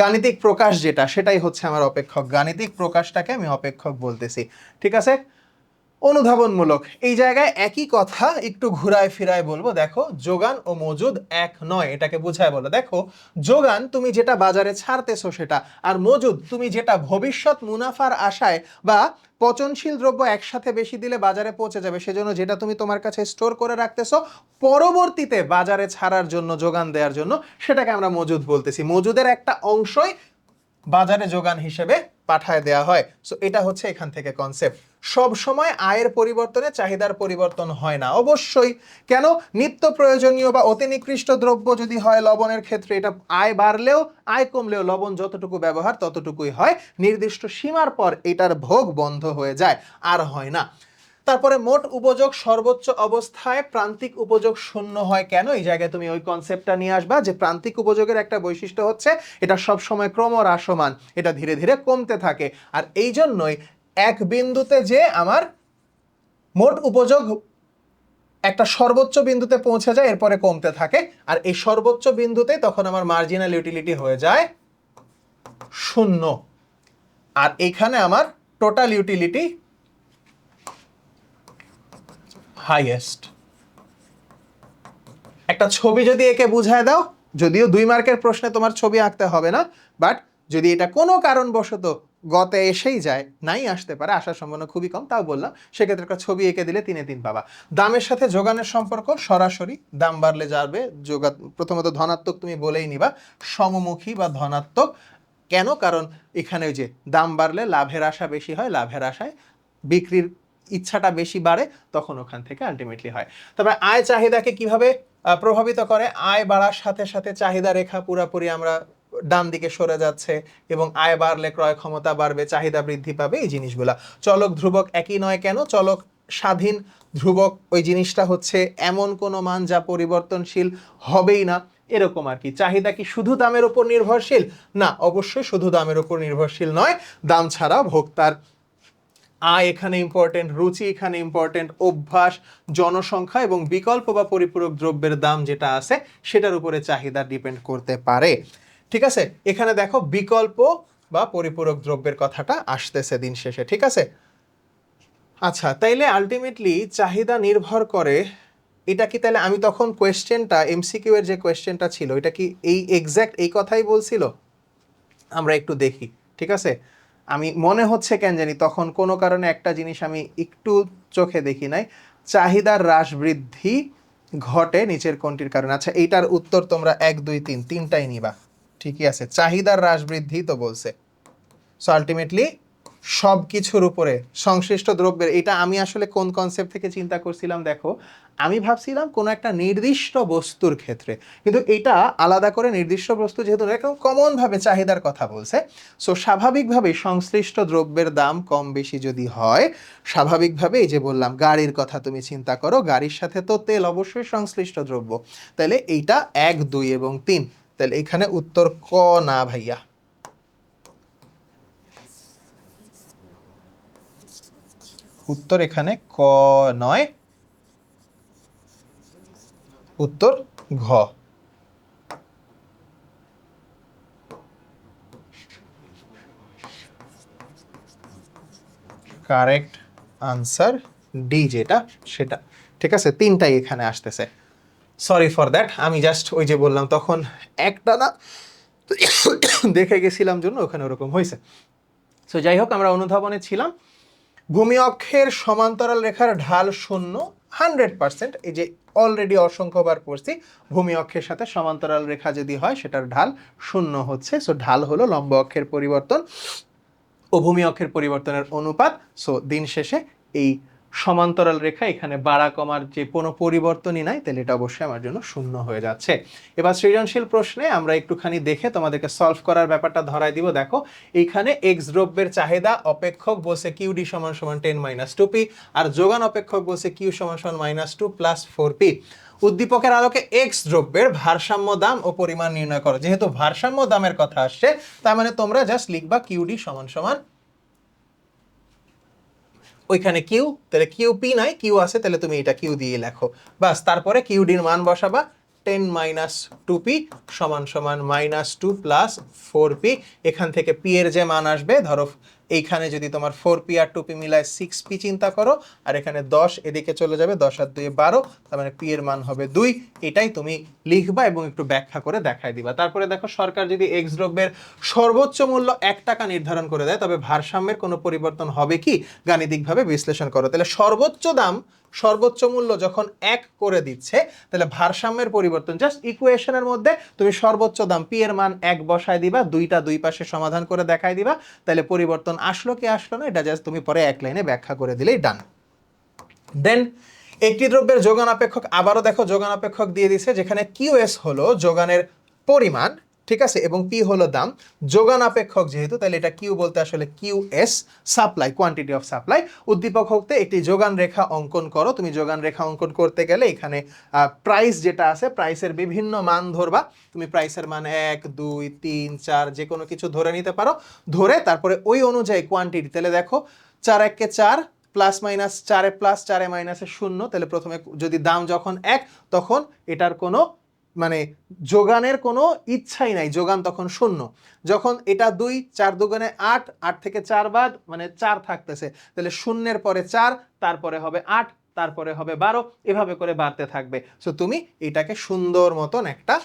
A: গাণিতিক প্রকাশ যেটা, সেটাই হচ্ছে আমার অপেক্ষক। গাণিতিক প্রকাশটাকে আমি অপেক্ষক বলতেছি, ঠিক আছে। অনুধাবনমূলক, এই জায়গায় একই কথা একটু ঘুরায় ফিরায় বলবো। দেখো, যোগান ও মজুদ এক নয়, এটাকে বুঝায় বলো। দেখো, যোগান তুমি যেটা বাজারে ছাড়তেছো সেটা, আর মজুদ তুমি যেটা ভবিষ্যৎ মুনাফার আশায় বা পচনশীল দ্রব্য একসাথে বেশি দিলে বাজারে পৌঁছে যাবে, সেজন্য যেটা তুমি তোমার কাছে স্টোর করে রাখতেছো পরবর্তীতে বাজারে ছাড়ার জন্য, যোগান দেওয়ার জন্য, সেটাকে আমরা মজুদ বলতেছি। মজুদের একটা অংশই বাজারে যোগান হিসেবে পাঠায় দেয়া হয়। সো এটা হচ্ছে এখান থেকে কনসেপ্ট। সব সময় আয়ের পরিবর্তনে চাহিদার পরিবর্তন হয় না, অবশ্যই। কেন? নিত্য প্রয়োজনীয় বা অতি নিকৃষ্ট দ্রব্য যদি হয়, লবণের ক্ষেত্রে এটা আয় বাড়লেও আয় কমলেও লবণ যতটুকু ব্যবহার ততটুকুই হয়, নির্দিষ্ট সীমার পর এটার ভোগ বন্ধ হয়ে যায়, আর হয় না। তারপরে মোট উপযোগ সর্বোচ্চ অবস্থায়, প্রান্তিক উপযোগ শূন্য হয় কেন? এই জায়গায় তুমি ওই কনসেপ্টটা নিয়ে আসবা যে প্রান্তিক উপযোগের একটা বৈশিষ্ট্য হচ্ছে এটা সব সময় ক্রমহ্রাসমান, এটা ধীরে ধীরে কমতে থাকে, আর এই জন্যই এক বিন্দুতে যে আমার মোট উপযোগ একটা সর্বোচ্চ বিন্দুতে পৌঁছে যায়, এরপরে কমতে থাকে, আর এই সর্বোচ্চ বিন্দুতে তখন আমার মার্জিনাল ইউটিলিটি হয়ে যায় 0, আর এখানে আমার টোটাল ইউটিলিটি হাইয়েস্ট। একটা ছবি যদি একে বুঝায় দাও, যদিও 2 মার্কের প্রশ্নে তোমার ছবি আঁকতে হবে না, বাট যদি এটা কোনো কারণবশত গতে এসেই যায়, নাই আসতে পারে, আসার সম্ভাবনা খুবই কম, তাও বললাম, সেক্ষেত্রে একটা ছবি এঁকে দিলে 3 এ 3 পাবা। দামের সাথে যোগানের সম্পর্ক সরাসরি, দাম বাড়লে যাবে যোগান, প্রথমত ধনাত্মক তুমি বলেই নিবা, সমমুখী বা ধনাত্মক। কেন? কারণ এখানে ওই যে দাম বাড়লে লাভের আশা বেশি হয়, লাভের আশায় বিক্রির ইচ্ছাটা বেশি বাড়ে, তখন ওখান থেকে আলটিমেটলি হয়। তবে আয় চাহিদাকে কিভাবে প্রভাবিত করে? আয় বাড়ার সাথে সাথে চাহিদা রেখা পুরাপুরি আমরা ডান দিকে সরে যাচ্ছে, এবং আয় বাড়লে ক্রয় ক্ষমতা বাড়বে, চাহিদা বৃদ্ধি পাবে, এই জিনিসগুলা। চলক ধ্রুবক একই নয় কেন? চলক স্বাধীন, ধ্রুবক ওই জিনিসটা হচ্ছে এমন কোনো মান যা পরিবর্তনশীল হবেই না, এরকম আর কি। চাহিদা কি শুধু দামের উপর নির্ভরশীল? না, অবশ্যই শুধু দামের উপর নির্ভরশীল নয়, দাম ছাড়া ভোক্তার আয় এখানে ইম্পর্টেন্ট, রুচি এখানে ইম্পর্টেন্ট, অভ্যাস, জনসংখ্যা এবং বিকল্প বা পরিপূরক দ্রব্যের দাম যেটা আছে সেটার উপরে চাহিদা ডিপেন্ড করতে পারে। ঠিক আছে, এখানে দেখো বিকল্প বা পরিপূরক দ্রব্যের কথাটা আসতেছে দিন শেষে। ঠিক আছে, আচ্ছা তাইলে আলটিমেটলি চাহিদা নির্ভর করে, এটা কি তাহলে আমি তখন কোয়েশ্চেনটা এমসিকিউ এর যে কোয়েশ্চেনটা ছিল এটা কি এই এক্স্যাক্ট এই কথাই বলছিল? আমরা একটু দেখি। ঠিক আছে, আমি মনে হচ্ছে কেন জানি তখন কোনো কারণে একটা জিনিস আমি একটু চোখে দেখি নাই, চাহিদার হ্রাস বৃদ্ধি ঘটে নিচের কোনটির কারণে। আচ্ছা এইটার উত্তর তোমরা 1 2 3 তিনটাই নিবা। ঠিকই আছে, চাহিদার হ্রাস বৃদ্ধি তো বলছে। সো আলটিমেটলি সব কিছুর উপরে সংশ্লিষ্ট দ্রব্যের, এটা আমি আসলে কোন কনসেপ্ট থেকে চিন্তা করছিলাম দেখো, আমি ভাবছিলাম কোনো একটা নির্দিষ্ট বস্তুর ক্ষেত্রে, কিন্তু এটা আলাদা করে নির্দিষ্ট বস্তু যেহেতু এরকম কমনভাবে চাহিদার কথা বলছে, সো স্বাভাবিকভাবেই সংশ্লিষ্ট দ্রব্যের দাম কম বেশি যদি হয়, স্বাভাবিকভাবে এই যে বললাম গাড়ির কথা তুমি চিন্তা করো, গাড়ির সাথে তো তেল অবশ্যই সংশ্লিষ্ট দ্রব্য, তাহলে এইটা 1 2 এবং 3, তাহলে এখানে উত্তর ক না ভাইয়া, উত্তর এখানে ক নয়, উত্তর ঘ। কারেক্ট আনসার ডি যেটা সেটা। ঠিক আছে, তিনটাই এখানে আসতেছে। সরি ফর দ্যাট, আমি জাস্ট ওই যে বললাম তখন একটা না দেখে গেছিলাম জন্য ওখানে ওরকম হয়েছে। সো যাই হোক, আমরা অনুধাবনে ছিলাম, ভূমি অক্ষের সমান্তরাল রেখার ঢাল 0, 100%, এই যে অলরেডি অসংখ্যবার পড়ছি, ভূমি অক্ষের সাথে সমান্তরাল রেখা যদি হয় সেটার ঢাল 0 হচ্ছে। সো ঢাল হলো লম্ব অক্ষের পরিবর্তন ও ভূমি অক্ষের পরিবর্তনের অনুপাত। সো দিন শেষে এই সমান্তরাল রেখা এখানে বাড়া কমার যে কোনো পরিবর্তনই নাই, তাহলে এটা অবশ্যই আমার জন্য 0 হয়ে যাচ্ছে। এবার সৃজনশীল প্রশ্নে আমরা একটুখানি দেখে তোমাদেরকে সলভ করার ব্যাপারটা ধরাই দিব। দেখো এইখানে এক্স দ্রব্যের চাহিদা অপেক্ষক বলছে কিউডি সমান সমান 10 - 2p, আর যোগান অপেক্ষক বলছে কিউ সমান সমান -2 + 4p। উদ্দীপকের আলোকে এক্স দ্রব্যের ভারসাম্য দাম ও পরিমাণ নির্ণয় করো। যেহেতু ভারসাম্য দামের কথা আসছে, তার মানে তোমরা জাস্ট লিখবা কিউডি সমান সমান, ওইখানে কিউ, তাহলে কিউ পি নাই, কিউ আছে, তাহলে তুমি এটা কিউ দিয়ে লেখো বাস। তারপরে কিউডির মান বসাবা, 10 - 2p সমান সমান -2 + 4p। এখান থেকে পি এর যে মান আসবে, ধরো এইখানে যদি তোমার 4p আর 2p মিলায় 6p চিন্তা করো, আর এখানে 10 এদিকে চলে যাবে, 10 আর 2 12, তার মানে পি এর মান হবে 2। এটাই তুমি লিখবা এবং একটু ব্যাখ্যা করে দেখাই দিবা। তারপরে দেখো সরকার যদি এক্স দ্রব্যের সর্বোচ্চ মূল্য 1 টাকা নির্ধারণ করে দেয়, তবে ভারসাম্যের কোনো পরিবর্তন হবে কি, গাণিতিকভাবে বিশ্লেষণ করো। তাহলে সর্বোচ্চ দাম, সর্বোচ্চ মূল্য যখন 1 করে দিচ্ছে, তাহলে ভারসাম্যের পরিবর্তন জাস্ট ইকুয়েশনের মধ্যে তুমি সর্বোচ্চ দাম পি এর মান 1 বসায় দিবা, দুইটা দুই পাশে সমাধান করে দেখাই দিবা, তাহলে পরিবর্তন আসলো কি আসলো না এটা জাস্ট তুমি পরে এক লাইনে ব্যাখ্যা করে দিলেই ডান। দেন একটি দ্রব্যের যোগান অপেক্ষক, আবারও দেখো যোগান অপেক্ষক দিয়ে দিছে, যেখানে কিউএস হলো যোগানের পরিমাণ, ঠিক আছে, এবং পি হলো দাম। যোগান অপেক্ষক যেহেতু, তাহলে এটা কিউ বলতে আসলে QS, supply, quantity of supply. উদ্দীপক হতে একটি যোগান রেখা অঙ্কন করো। তুমি যোগান রেখা অঙ্কন করতে গেলে এখানে প্রাইস যেটা আছে, প্রাইসের বিভিন্ন মান ধরবা। তুমি প্রাইসের মান 1 2 3 4 যে কোনো কিছু ধরে নিতে পারো, ধরে তারপরে ওই অনুযায়ী কোয়ান্টিটি, তাহলে দেখো 4 1 কে 4, প্লাস মাইনাস 4 প্লাস 4 মাইনাসে 0, তাহলে প্রথমে যদি দাম যখন 1, তখন এটার কোনো মানে যোগানের কোনো ইচ্ছাই নাই, যোগান তখন 0। যখন এটা 2, 4 দুগুণে 8, 8 থেকে 4 বাদ, মানে 4 থাকতেছে, তাহলে 0-এর পরে 4, তারপরে হবে 8, তারপরে হবে 12, এভাবে করে বাড়তে থাকবে। সো তুমি এটাকে সুন্দর মতন একটা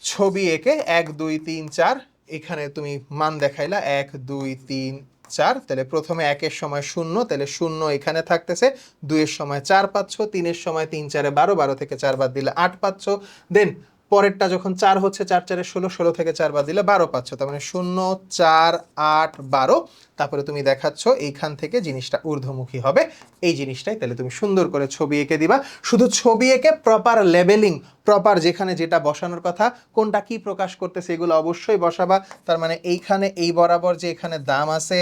A: ছবি এঁকে 1 2 3 4 এখানে তুমি মান দেখাইলা 1 2 3 4, তাহলে প্রথমে 1-এর সময় 0, তাহলে 0 এখানে থাকতেছে, 2-এর সময় 4 পাচ্ছ, 3-এর সময় 3 4 12, 12 থেকে 4 বাদ দিলে 8 পাচ্ছ। দেন পরেরটা যখন 4 হচ্ছে, 4 4 16, 16 থেকে 4 বাদ দিলে 12 পাচ্ছ, তার মানে 0 4 8 12। তারপরে তুমি দেখাচ্ছ এইখান থেকে জিনিসটা ঊর্ধ্বমুখী হবে, এই জিনিসটাই তাহলে তুমি সুন্দর করে ছবি এঁকে দিবা। শুধু ছবি এঁকে প্রপার লেবেলিং, প্রপার যেখানে যেটা বসানোর কথা, কোনটা কি প্রকাশ করতেছে এগুলো অবশ্যই বসাবা। তার মানে এইখানে এই বরাবর যে এখানে দাম আছে,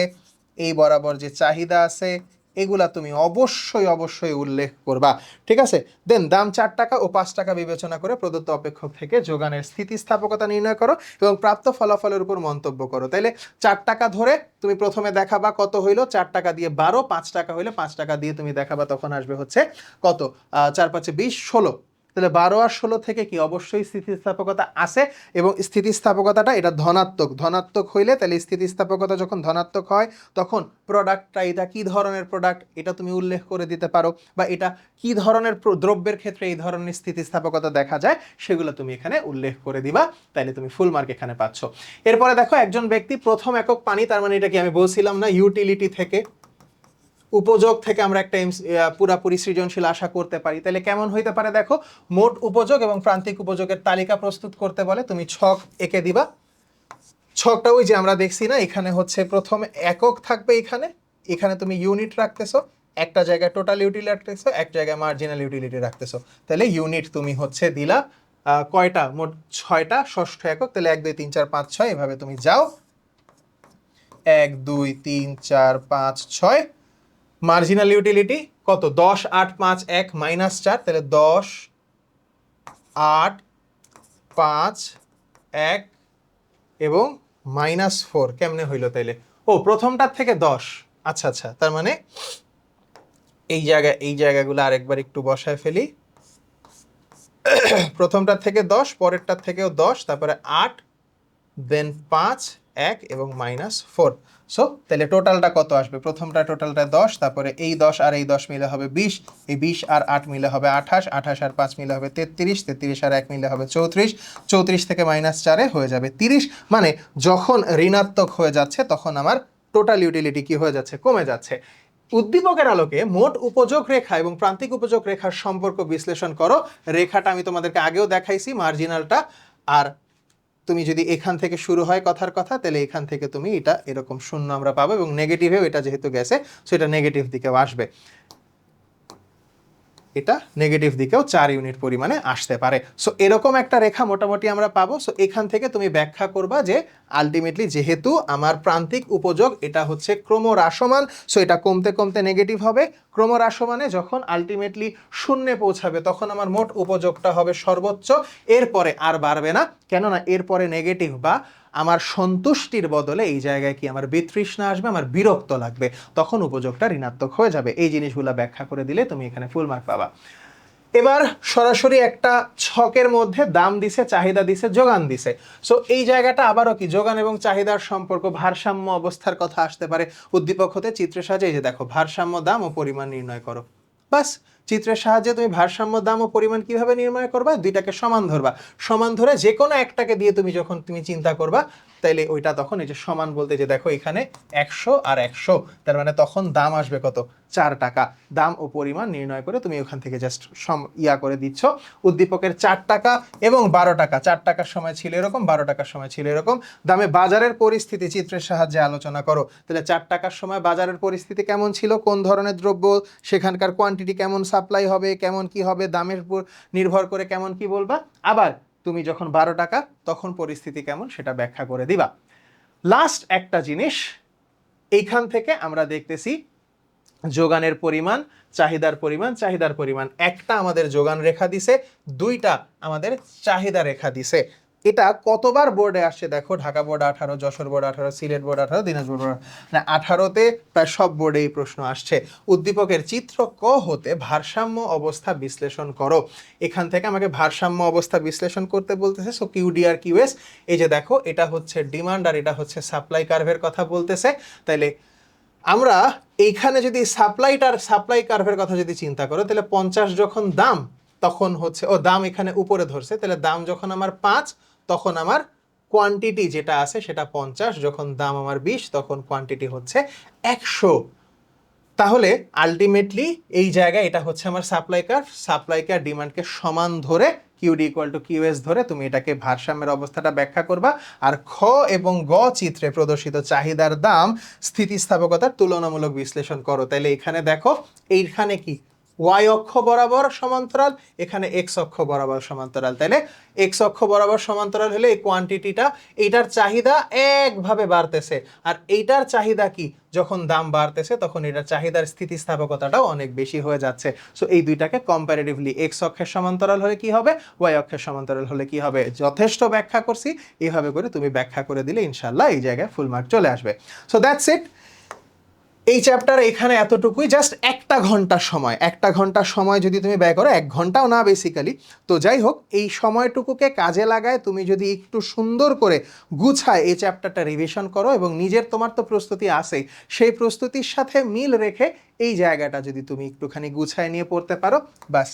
A: এই বরাবর যে চাহিদা আছে, এগুলা তুমি অবশ্যই অবশ্যই উল্লেখ করবা, ঠিক আছে। দেন দাম 4 টাকা ও 5 টাকা বিবেচনা করে প্রদত্ত অপেক্ষক থেকে যোগানের স্থিতিস্থাপকতা নির্ণয় করো এবং প্রাপ্ত ফলাফলের উপর মন্তব্য করো। তাইলে 4 টাকা ধরে তুমি প্রথমে দেখাবা কত হইলো, 4 টাকা দিয়ে 12, 5 টাকা হইলে 5 টাকা দিয়ে তুমি দেখাবা, তখন আসবে হচ্ছে কত, 4 5 20 16। তাহলে 12 আর 16 থেকে কি অবশ্যই স্থিতিস্থাপকতা আছে, এবং স্থিতিস্থাপকতাটা এটা ধনাত্মক, ধনাত্মক হইলে তাহলে স্থিতিস্থাপকতা যখন ধনাত্মক হয় তখন প্রোডাক্টটা এটা কি ধরনের প্রোডাক্ট এটা তুমি উল্লেখ করে দিতে পারো, বা এটা কি ধরনের দ্রব্যের ক্ষেত্রে এই ধরনের স্থিতিস্থাপকতা দেখা যায় সেগুলো তুমি এখানে উল্লেখ করে দিবা, তাইলে তুমি ফুল মার্ক এখানে পাচ্ছ। এরপরে দেখো একজন ব্যক্তি প্রথম একক পানি, তার মানে এটা কি আমি বলছিলাম না ইউটিলিটি থেকে, উপযোগ থেকে আমরা একটা পুরাপুরি সৃজনশীল আশা করতে পারি। তাহলে কেমন হইতে পারে দেখো, মোট উপযোগ এবং প্রান্তিক উপযোগের তালিকা প্রস্তুত করতে বলে, তুমি ছক এঁকে দিবা। ছকটা ওই যে আমরা দেখছি না, এখানে হচ্ছে প্রথমে একক থাকবে, এখানে এখানে তুমি ইউনিট রাখতেছো, একটা জায়গায় টোটাল ইউটিলিটি রাখতেছো, এক জায়গায় মার্জিনাল ইউটিলিটি রাখতেছো। তাহলে ইউনিট তুমি হচ্ছে দিলা কয়টা, মোট 6টা, ষষ্ঠ একক। তাহলে 1 2 3 4 5 6 এভাবে তুমি যাও, 1 2 3 4 5 6। মার্জিনাল ইউটিলিটি কত, 10 8 5 1 -4, তাহলে 10 8 5 1 এবং -4। কেমনে হইলো তাইলে, ও প্রথমটার থেকে 10, আচ্ছা আচ্ছা, তার মানে এই জায়গাগুলো আরেকবার একটু বসায় ফেলি। প্রথমটার থেকে 10, পরেরটার থেকেও 10, তারপরে 8, দেন 5 1 এবং -4। সো তাহলে টোটালটা কত আসবে, প্রথমটা টোটালটা 10, তারপরে এই 10 আর এই 10 মিলে হবে 20, এই 20 আর 8 মিলে হবে 28, 28 আর 5 মিলে হবে 33, 33 আর 1 মিলে হবে 34, 34 থেকে -4 হয়ে যাবে 30। মানে যখন ঋণাত্মক হয়ে যাচ্ছে তখন আমার টোটাল ইউটিলিটি কি হয়ে যাচ্ছে, কমে যাচ্ছে। উদ্দীপকের আলোকে মোট উপযোগ রেখা এবং প্রান্তিক উপযোগ রেখার সম্পর্ক বিশ্লেষণ করো। রেখাটা আমি তোমাদেরকে আগেও দেখাইছি, মার্জিনালটা। আর তুমি যদি এখান থেকে শুরু হয় কথার কথা, তাহলে এখান থেকে তুমি এটা এরকম শূন্য আমরা পাবো, এবং নেগেটিভেও এটা যেহেতু গেছে সো এটা নেগেটিভ দিকেও আসবে, এটা নেগেটিভ দিকেও 4 ইউনিট পরিমাণে আসতে পারে। সো এরকম একটা রেখা মোটামুটি আমরা পাবো। সো এখান থেকে তুমি ব্যাখ্যা করবা যে আলটিমেটলি যেহেতু আমার প্রান্তিক উপযোগ এটা হচ্ছে ক্রমহ্রাসমান, সো এটা কমতে কমতে নেগেটিভ হবে, ক্রমহ্রাসমানে যখন আলটিমেটলি শূন্যে পৌঁছাবে তখন আমার মোট উপযোগটা হবে সর্বোচ্চ, এরপরে আর বাড়বে না, কেননা এরপরে নেগেটিভ বা আমার সন্তুষ্টির বদলে এই জায়গায় কি আমার বিতৃষ্ণা আসবে, আমার বিরক্ত লাগবে, তখন উপযোগটা ঋণাত্মক হয়ে যাবে। এই জিনিসগুলো ব্যাখ্যা করে দিলে তুমি এখানে ফুল মার্ক পাবা। এবার সরাসরি একটা ছকের মধ্যে দাম দিছে, চাহিদা দিছে, যোগান দিছে। সো এই জায়গাটা আবারও কি যোগান এবং চাহিদার সম্পর্ক, ভারসাম্য অবস্থার কথা আসতে পারে উদ্দীপক হতে। চিত্রের সাহায্যে এই যে দেখো, ভারসাম্য দাম ও পরিমাণ নির্ণয় করো। বাস, চিত্রের সাহায্যে তুমি ভারসাম্য দাম ও পরিমাণ কিভাবে নির্ণয় করবা, দুইটাকে সমান ধরবা, সমান ধরে যে কোনো একটাকে দিয়ে তুমি যখন তুমি চিন্তা করবা, তাইলে ওইটা তখন এই যে সমান বলতে যে দেখো এখানে 100 আর 100, তার মানে তখন দাম আসবে কত, 4 টাকা। দাম ও পরিমাণ নির্ণয় করে তুমি ওখান থেকে জাস্ট করে দিচ্ছ। উদ্দীপকের 4 টাকা এবং 12 টাকা, 4 টাকার সময় ছিল এরকম, 12 টাকার সময় ছিল এরকম। দামে বাজারের পরিস্থিতি চিত্রের সাহায্যে আলোচনা করো। তাহলে 4 টাকার সময় বাজারের পরিস্থিতি কেমন ছিল, কোন ধরনের দ্রব্য, সেখানকার কোয়ান্টিটি কেমন, সাপ্লাই হবে কেমন কি হবে, দামের উপর নির্ভর করে কেমন কি বলবা। আবার তুমি যখন 12 টাকা তখন পরিস্থিতি কেমন সেটা ব্যাখ্যা করে দিবা। লাস্ট একটা জিনিস, এইখান থেকে আমরা দেখতেছি যোগানের পরিমাণ, চাহিদার পরিমাণ, চাহিদার পরিমাণ, একটা আমাদের যোগান রেখা দিছে, দুইটা আমাদের চাহিদা রেখা দিছে। এটা কতবার বোর্ডে আসছে দেখো, Dhaka board 18, Jessore board 18, Sylhet board 18, Dinajpur board 18তে প্রায় সব বোর্ডে এই প্রশ্ন আসছে। উদ্দীপকের চিত্র ক হতে ভারসাম্য অবস্থা বিশ্লেষণ করো। এখান থেকে আমাকে ভারসাম্য অবস্থা বিশ্লেষণ করতে বলতেছে। সো কিউডি আর কিউএস, এই যে দেখো এটা হচ্ছে ডিমান্ড আর এটা হচ্ছে সাপ্লাই কার্ভের কথা বলতেছে। তাইলে আমরা এইখানে যদি সাপ্লাই কার্ভের কথা যদি চিন্তা করো, তাহলে 50 যখন দাম তখন হচ্ছে, ও দাম এখানে উপরে ধরছে, তাহলে দাম যখন আমার 5 তখন আমার কোয়ান্টিটি যেটা আছে সেটা 50, যখন দাম আমার 20 তখন কোয়ান্টিটি হচ্ছে 100। তাহলে আলটিমেটলি এই জায়গায় এটা হচ্ছে আমার সাপ্লাইকে আর ডিমান্ডকে সমান ধরে কিউডি ইকুয়াল টু কিউএস ধরে তুমি এটাকে ভারসাম্যের অবস্থাটা ব্যাখ্যা করবা। আর খ এবং গ চিত্রে প্রদর্শিত চাহিদার দাম স্থিতিস্থাপকতার তুলনামূলক বিশ্লেষণ করো। তাহলে এখানে দেখো, এইখানে কি ওয়াই অক্ষ বরাবর সমান্তরাল, এখানে এক্স অক্ষ বরাবর সমান্তরাল। তাইলে এক্স অক্ষ বরাবর সমান্তরাল হলে এই কোয়ান্টিটিটা, এইটার চাহিদা একভাবে বাড়তেছে, আর এইটার চাহিদা কি, যখন দাম বাড়তেছে তখন এটার চাহিদার স্থিতিস্থাপকতাটাও অনেক বেশি হয়ে যাচ্ছে। সো এই দুইটাকে কম্পারেটিভলি এক্স অক্ষের সমান্তরাল হলে কি হবে, ওয়াই অক্ষের সমান্তরাল হলে কি হবে, যথেষ্ট ব্যাখ্যা করছি। এইভাবে করে তুমি ব্যাখ্যা করে দিলে ইনশাল্লাহ এই জায়গায় ফুল মার্ক চলে আসবে। So that's it. এই চ্যাপ্টার এখানে এতটুকুই, জাস্ট একটা ঘন্টার সময় যদি তুমি ব্যয় করো, 1 ঘন্টাও না বেসিক্যালি, তো যাই হোক এই সময়টুকুকে কাজে লাগায় তুমি যদি একটু সুন্দর করে গুছায় এই চ্যাপ্টারটা রিভিশন করো, এবং নিজের তোমার তো প্রস্তুতি আছেই, সেই প্রস্তুতির সাথে মিল রেখে এই জায়গাটা যদি তুমি একটুখানি গুছায় নিয়ে পড়তে পারো, বাস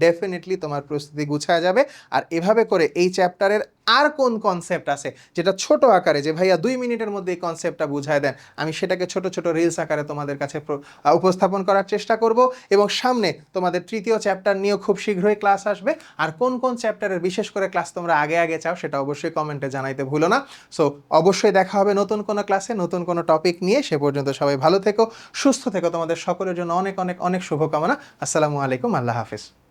A: ডেফিনেটলি তোমার প্রস্তুতি গুছায় যাবে। আর এভাবে করে এই চ্যাপ্টারের আর কোন কনসেপ্ট আছে যেটা ছোট আকারে, যে ভাইয়া 2 মিনিটের মধ্যে এই কনসেপ্টটা বুঝায় দেন, আমি সেটাকে ছোট ছোট রিলস আকারে তোমাদের কাছে উপস্থাপন করার চেষ্টা করব। এবং সামনে তোমাদের তৃতীয় চ্যাপ্টার নিয়েও খুব শীঘ্রই ক্লাস আসবে। আর কোন কোন চ্যাপ্টারের বিশেষ করে ক্লাস তোমরা আগে চাও সেটা অবশ্যই কমেন্টে জানাইতে ভুলো না। সো অবশ্যই দেখা হবে নতুন কোনো ক্লাসে নতুন কোনো টপিক নিয়ে। সে পর্যন্ত সবাই ভালো থেকো, সুস্থ থেকো, তোমাদের সকলের জন্য অনেক অনেক অনেক শুভকামনা। আসসালামু আলাইকুম, আল্লাহ হাফিজ।